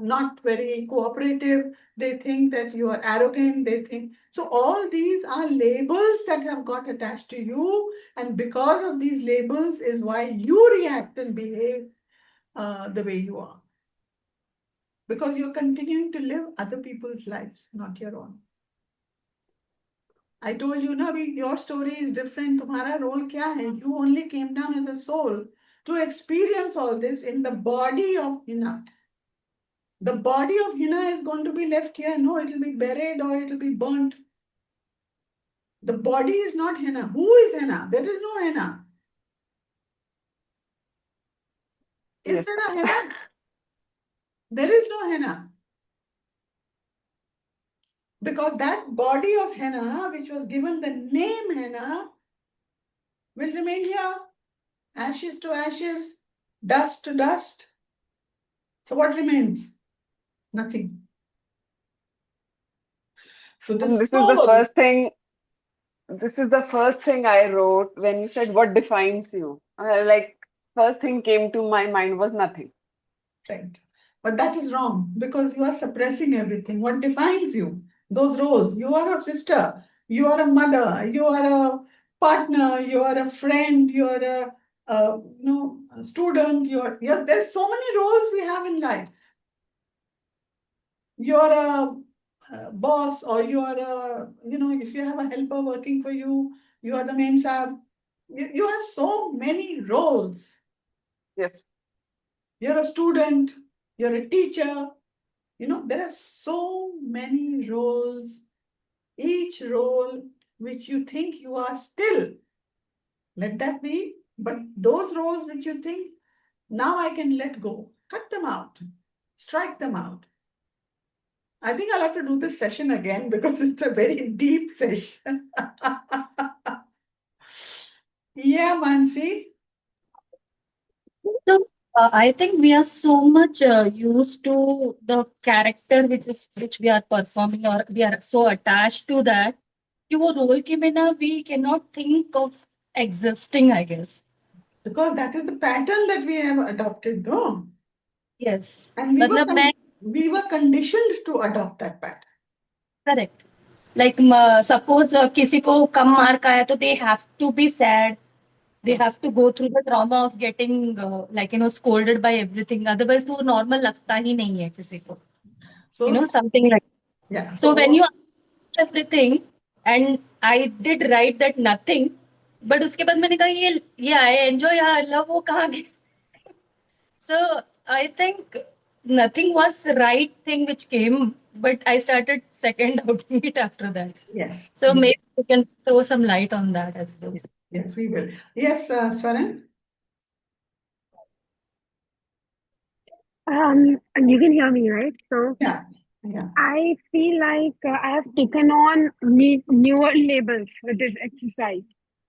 not very cooperative. They think that you are arrogant. They think so. All these are labels that have got attached to you, and because of these labels is why you react and behave the way you are. Because you're continuing to live other people's lives, not your own. I told you, na, your story is different. Tumhara role kya hai? You only came down as a soul to experience all this in the body of Hina. The body of Hina is going to be left here. No, it will be buried or it will be burnt. The body is not Hina. Who is Hina? There is no Hina. Is yes, there a Hina? There is no Hina. Because that body of Hina, which was given the name Hina, will remain here. Ashes to ashes, dust to dust. So what remains? Nothing. So the and this is the soul, first thing. This is the first thing I wrote when you said what defines you. Like first thing came to my mind was nothing. right? But that is wrong because you are suppressing everything. What defines you? Those roles. You are a sister. You are a mother, you are a partner, you are a friend, you are a student, there's so many roles we have in life. You're a boss, or you are if you have a helper working for you, you are the main sab. You have so many roles. Yes. You're a student, you're a teacher. There are so many roles. Each role which you think you are still, let that be. But those roles which you think, now I can let go, cut them out, strike them out. I think I'll have to do this session again because it's a very deep session. Yeah, Mansi. So I think we are so much used to the character which we are performing, or we are so attached to that. कि वो role के बिना we cannot think of existing, I guess. Because that is the pattern that we have adopted, no? Yes. And मतलब मैं we were conditioned to adopt that pattern. correct. Like suppose किसी को कम mark आया तो they have to be sad. They have to go through the trauma of getting scolded by everything. Otherwise तो normal लगता ही नहीं है किसी को. So, Something like. yeah. So when you everything and I did write that nothing, but उसके बाद मैंने कहा ये I enjoy या love वो कहाँ गए? So I think nothing was the right thing which came, but I started second doubting it after that. Yes. So maybe you can throw some light on that as well. Yes, we will. Yes, Swaran? You can hear me, right? So Yeah. I feel like I have taken on newer labels with this exercise.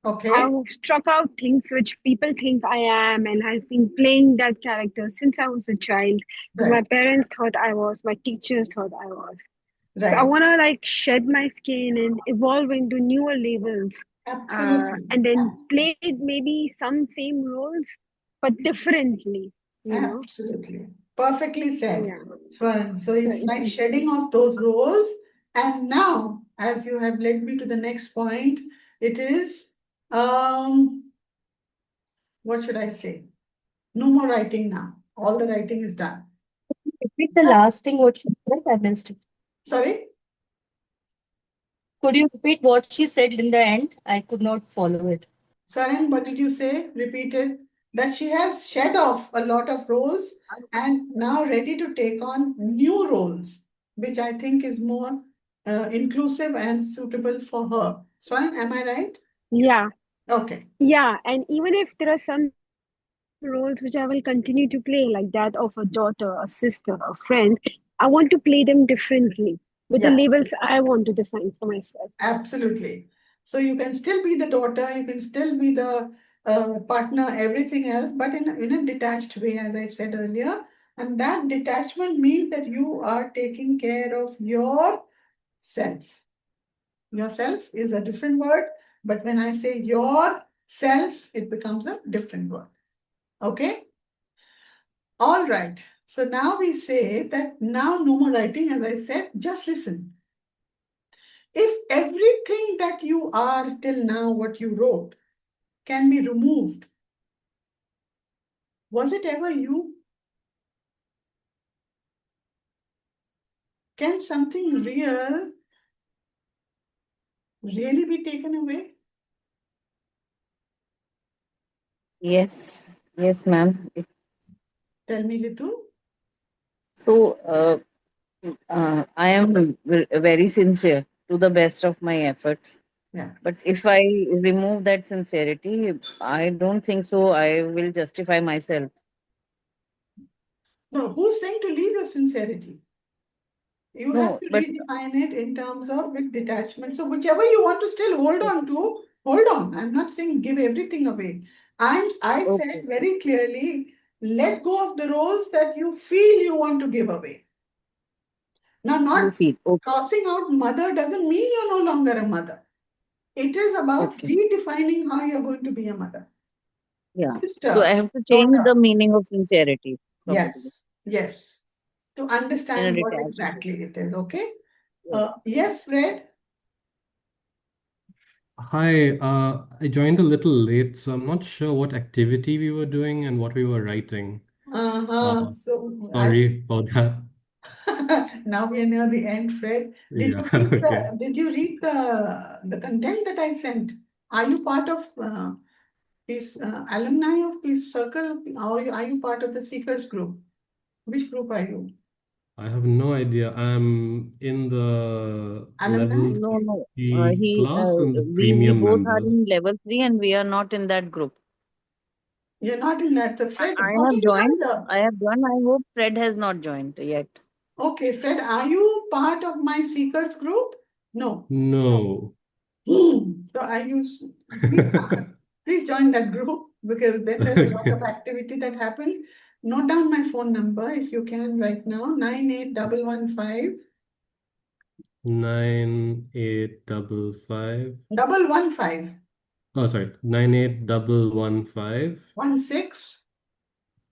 Okay. I've struck out things which people think I am, and I've been playing that character since I was a child. Because my parents thought I was, my teachers thought I was. So I want to shed my skin and evolve into newer labels. Absolutely. And then play maybe some same roles, but differently. Absolutely. Perfectly said, Yeah. Swaran. So it's like shedding off those roles. And now, as you have led me to the next point, it is, what should I say? No more writing now. All the writing is done. Repeat the last thing what she said. I missed it. Sorry? Could you repeat what she said in the end? I could not follow it. Swaran, what did you say? Repeat it. That she has shed off a lot of roles and now ready to take on new roles, which I think is more inclusive and suitable for her. Swaran, am I right? Yeah. Okay. Yeah. And even if there are some roles which I will continue to play, like that of a daughter, a sister, a friend, I want to play them differently with the labels I want to define for myself. Absolutely. So you can still be the daughter, you can still be the partner, everything else, but in a detached way, as I said earlier. And that detachment means that you are taking care of yourself. Yourself is a different word, but when I say your self, it becomes a different word. Okay? All right. So now we say that now no more writing, as I said, just listen. If everything that you are till now, what you wrote, can be removed, was it ever you? Can something real really be taken away? Yes, yes, ma'am. Tell me, Ritu. So, I am very sincere to the best of my efforts. Yeah. But if I remove that sincerity, I don't think so. I will justify myself. No, who's saying to leave your sincerity? You have No, to but redefine it in terms of with detachment. So whichever you want to still hold on to, hold on. I'm not saying give everything away. I said very clearly, let go of the roles that you feel you want to give away. Now, not crossing out mother doesn't mean you're no longer a mother. It is about redefining how you're going to be a mother. yeah. Sister, So I have to change the daughter. meaning of sincerity, probably. Yes. To In a understand what detached way. exactly it is. Okay. Yes. Yes, Fred. Hi, I joined a little late, so I'm not sure what activity we were doing and what we were writing. So Sorry about that. now we are near the end, Fred. Did Yeah, you read okay. the content that I sent? Are you part of this alumni of this circle, or are you part of the seekers group? Which group are you? I have no idea. I'm in the Alumni? level No, no. 3 He, class and the we premium both are members. in level 3 and we are not in that group. You're not in that. So Fred, I how have did you come joined. there? I have joined. I hope Fred has not joined yet. Okay, Fred, are you part of my seekers group? No. No. So are you, please, please join that group, because then there's a lot of activity that happens. Note down my phone number if you can right now, 98115 9855. 115 Oh, sorry. 98115 16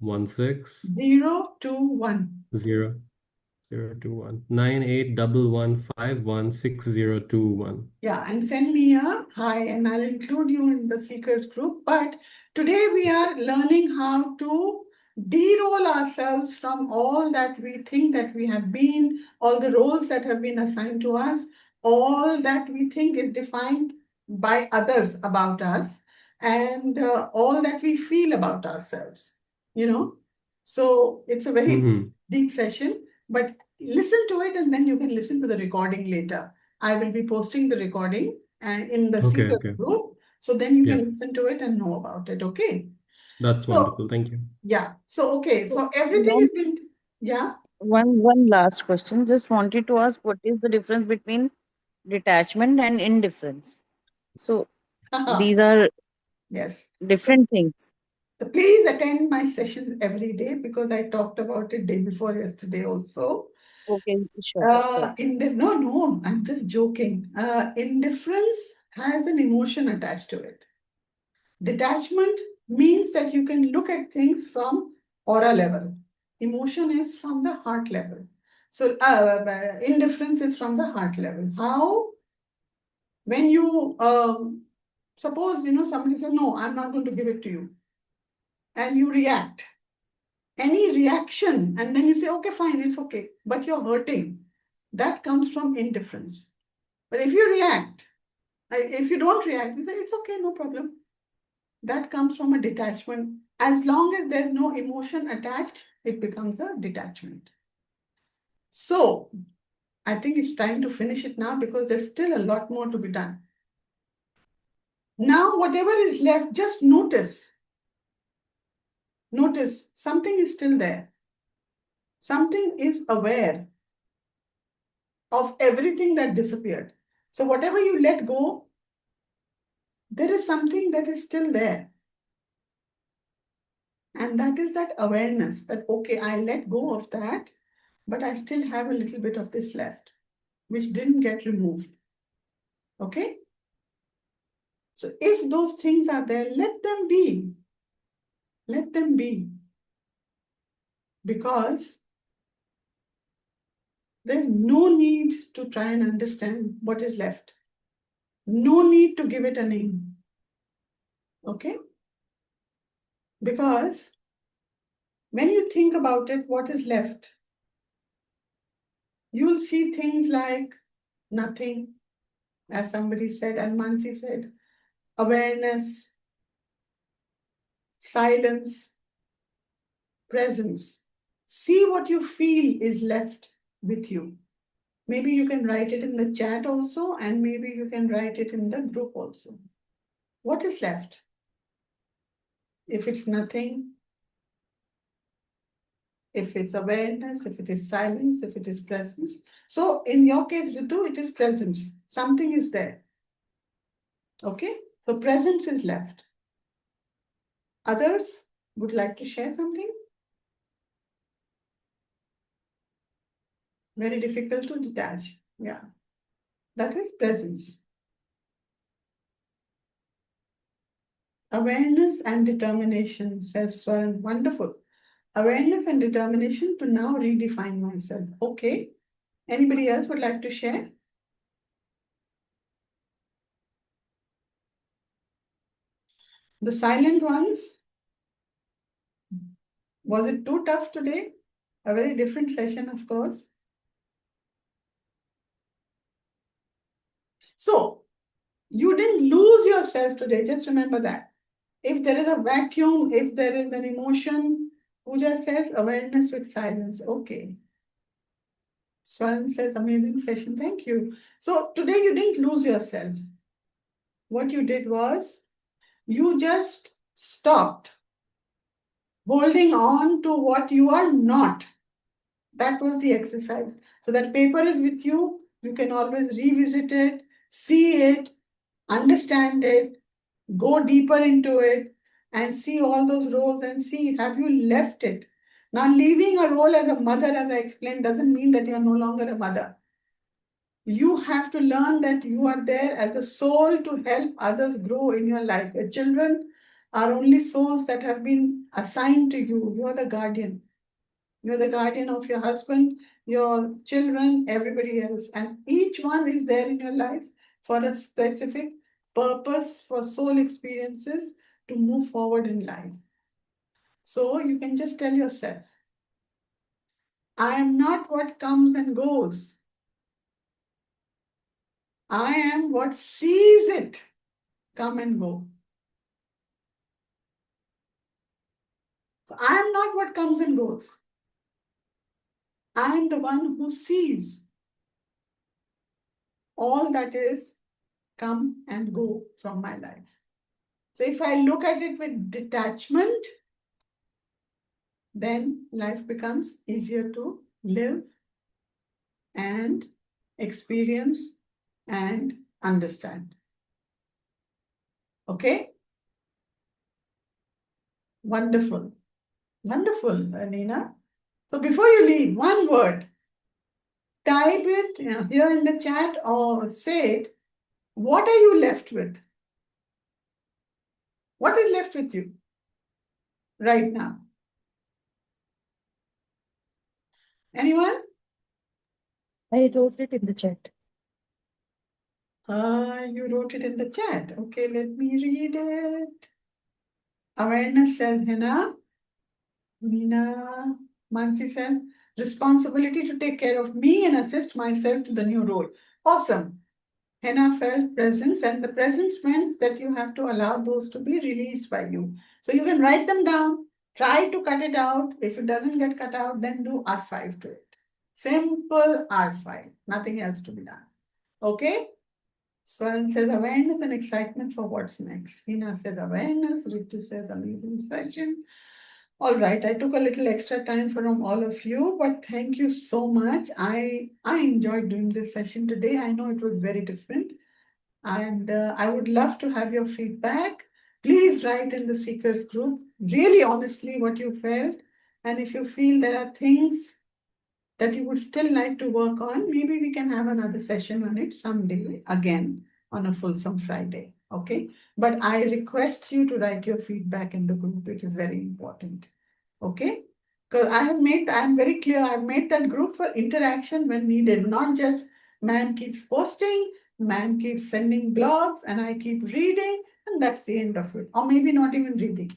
16 021. 021 9811516021. Yeah, and send me a hi, and I'll include you in the seekers group. But today we are learning how to de-roll ourselves from all that we think that we have been, all the roles that have been assigned to us, all that we think is defined by others about us, and all that we feel about ourselves, you know. So it's a very deep session, but listen to it and then you can listen to the recording later. I will be posting the recording in the Okay, seeker okay. group. So then you Yeah, can listen to it and know about it. Okay. that's So, wonderful. Thank you. yeah. So, okay. So, So everything one, has been, yeah. one last question. Just wanted to ask, what is the difference between detachment and indifference? So these are Yes. different things. So please attend my sessions every day, because I talked about it day before yesterday also. Okay, sure, sure. No, no, I'm just joking. Indifference has an emotion attached to it. Detachment means that you can look at things from aura level. Emotion is from the heart level. So indifference is from the heart level. How? When you suppose somebody says, no, I'm not going to give it to you, and you react. Any reaction, and then you say, okay, fine, it's okay, but you're hurting. That comes from indifference. But if you react, if you don't react, you say, it's okay, no problem. That comes from a detachment. As long as there's no emotion attached, it becomes a detachment. So, I think it's time to finish it now, because there's still a lot more to be done. Now, whatever is left, just notice. Notice something is still there. Something is aware of everything that disappeared. So, whatever you let go, there is something that is still there. And that is that awareness that, okay, I let go of that, but I still have a little bit of this left, which didn't get removed. Okay? So if those things are there, let them be. Let them be. Because there's no need to try and understand what is left. No need to give it a name. Okay? Because when you think about it, what is left? You'll see things like nothing, as somebody said, Almansi said, awareness, silence, presence. See what you feel is left with you. Maybe you can write it in the chat also, and maybe you can write it in the group also. What is left? If it's nothing, if it's awareness, if it is silence, if it is presence. So in your case, Ritu, it is presence. Something is there. Okay? So presence is left. Others would like to share something? Very difficult to detach. Yeah. That is presence. Awareness and determination, says Swaran. Wonderful. Awareness and determination to now redefine myself. Okay. Anybody else would like to share? The silent ones, was it too tough today? A very different session, of course. So, you didn't lose yourself today, just remember that. If there is a vacuum, if there is an emotion, Pooja says awareness with silence. Okay. Swaran says amazing session. Thank you. So today you didn't lose yourself. What you did was you just stopped holding on to what you are not. That was the exercise. So that paper is with you. You can always revisit it, see it, understand it, go deeper into it, and see all those roles and see, have you left it? Now, leaving a role as a mother, as I explained, doesn't mean that you are no longer a mother. You have to learn that you are there as a soul to help others grow in your life. Your children are only souls that have been assigned to you. You are the guardian. You're the guardian of your husband, your children, everybody else. And each one is there in your life for a specific purpose, for soul experiences to move forward in life. So you can just tell yourself, I am not what comes and goes. I am what sees it come and go. So I am not what comes and goes. I am the one who sees all that is come and go from my life. So if I look at it with detachment, then life becomes easier to live and experience and understand. Okay? Wonderful. Wonderful, Nina. So before you leave, one word. Type it here in the chat or say it. What are you left with? What is left with you right now? Anyone? I wrote it in the chat. You wrote it in the chat. Okay, let me read it. Awareness says, Hina. Meena, Mansi says, responsibility to take care of me and assist myself to the new role. Awesome. Henna felt presence, and the presence means that you have to allow those to be released by you. So you can write them down, try to cut it out. If it doesn't get cut out, then do R5 to it. Simple R5, nothing else to be done. Okay? Swaran says awareness and excitement for what's next. Hina says awareness. Ritu says amazing session. All right, I took a little extra time from all of you, but thank you so much. I enjoyed doing this session today. I know it was very different, and I would love to have your feedback. Please write in the seekers group, really honestly what you felt, and if you feel there are things that you would still like to work on, maybe we can have another session on it someday again on a Fulsome Friday. Okay. But I request you to write your feedback in the group. It is very important. Okay. Because I'm very clear, I've made that group for interaction when needed, not just man keeps posting, man keeps sending blogs, and I keep reading, and that's the end of it. Or maybe not even reading.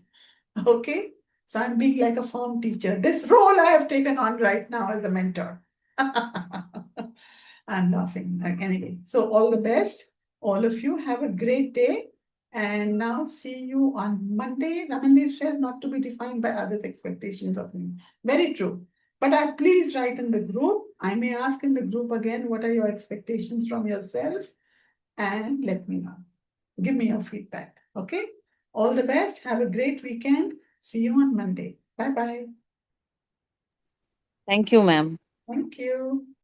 Okay. So I'm being like a form teacher. This role I have taken on right now as a mentor. I'm laughing. Anyway, so all the best. All of you have a great day. And now see you on Monday. Ramandeep says not to be defined by others' expectations of me. Very true. But please write in the group. I may ask in the group again, what are your expectations from yourself? And let me know. Give me your feedback. Okay? All the best. Have a great weekend. See you on Monday. Bye-bye. Thank you, ma'am. Thank you.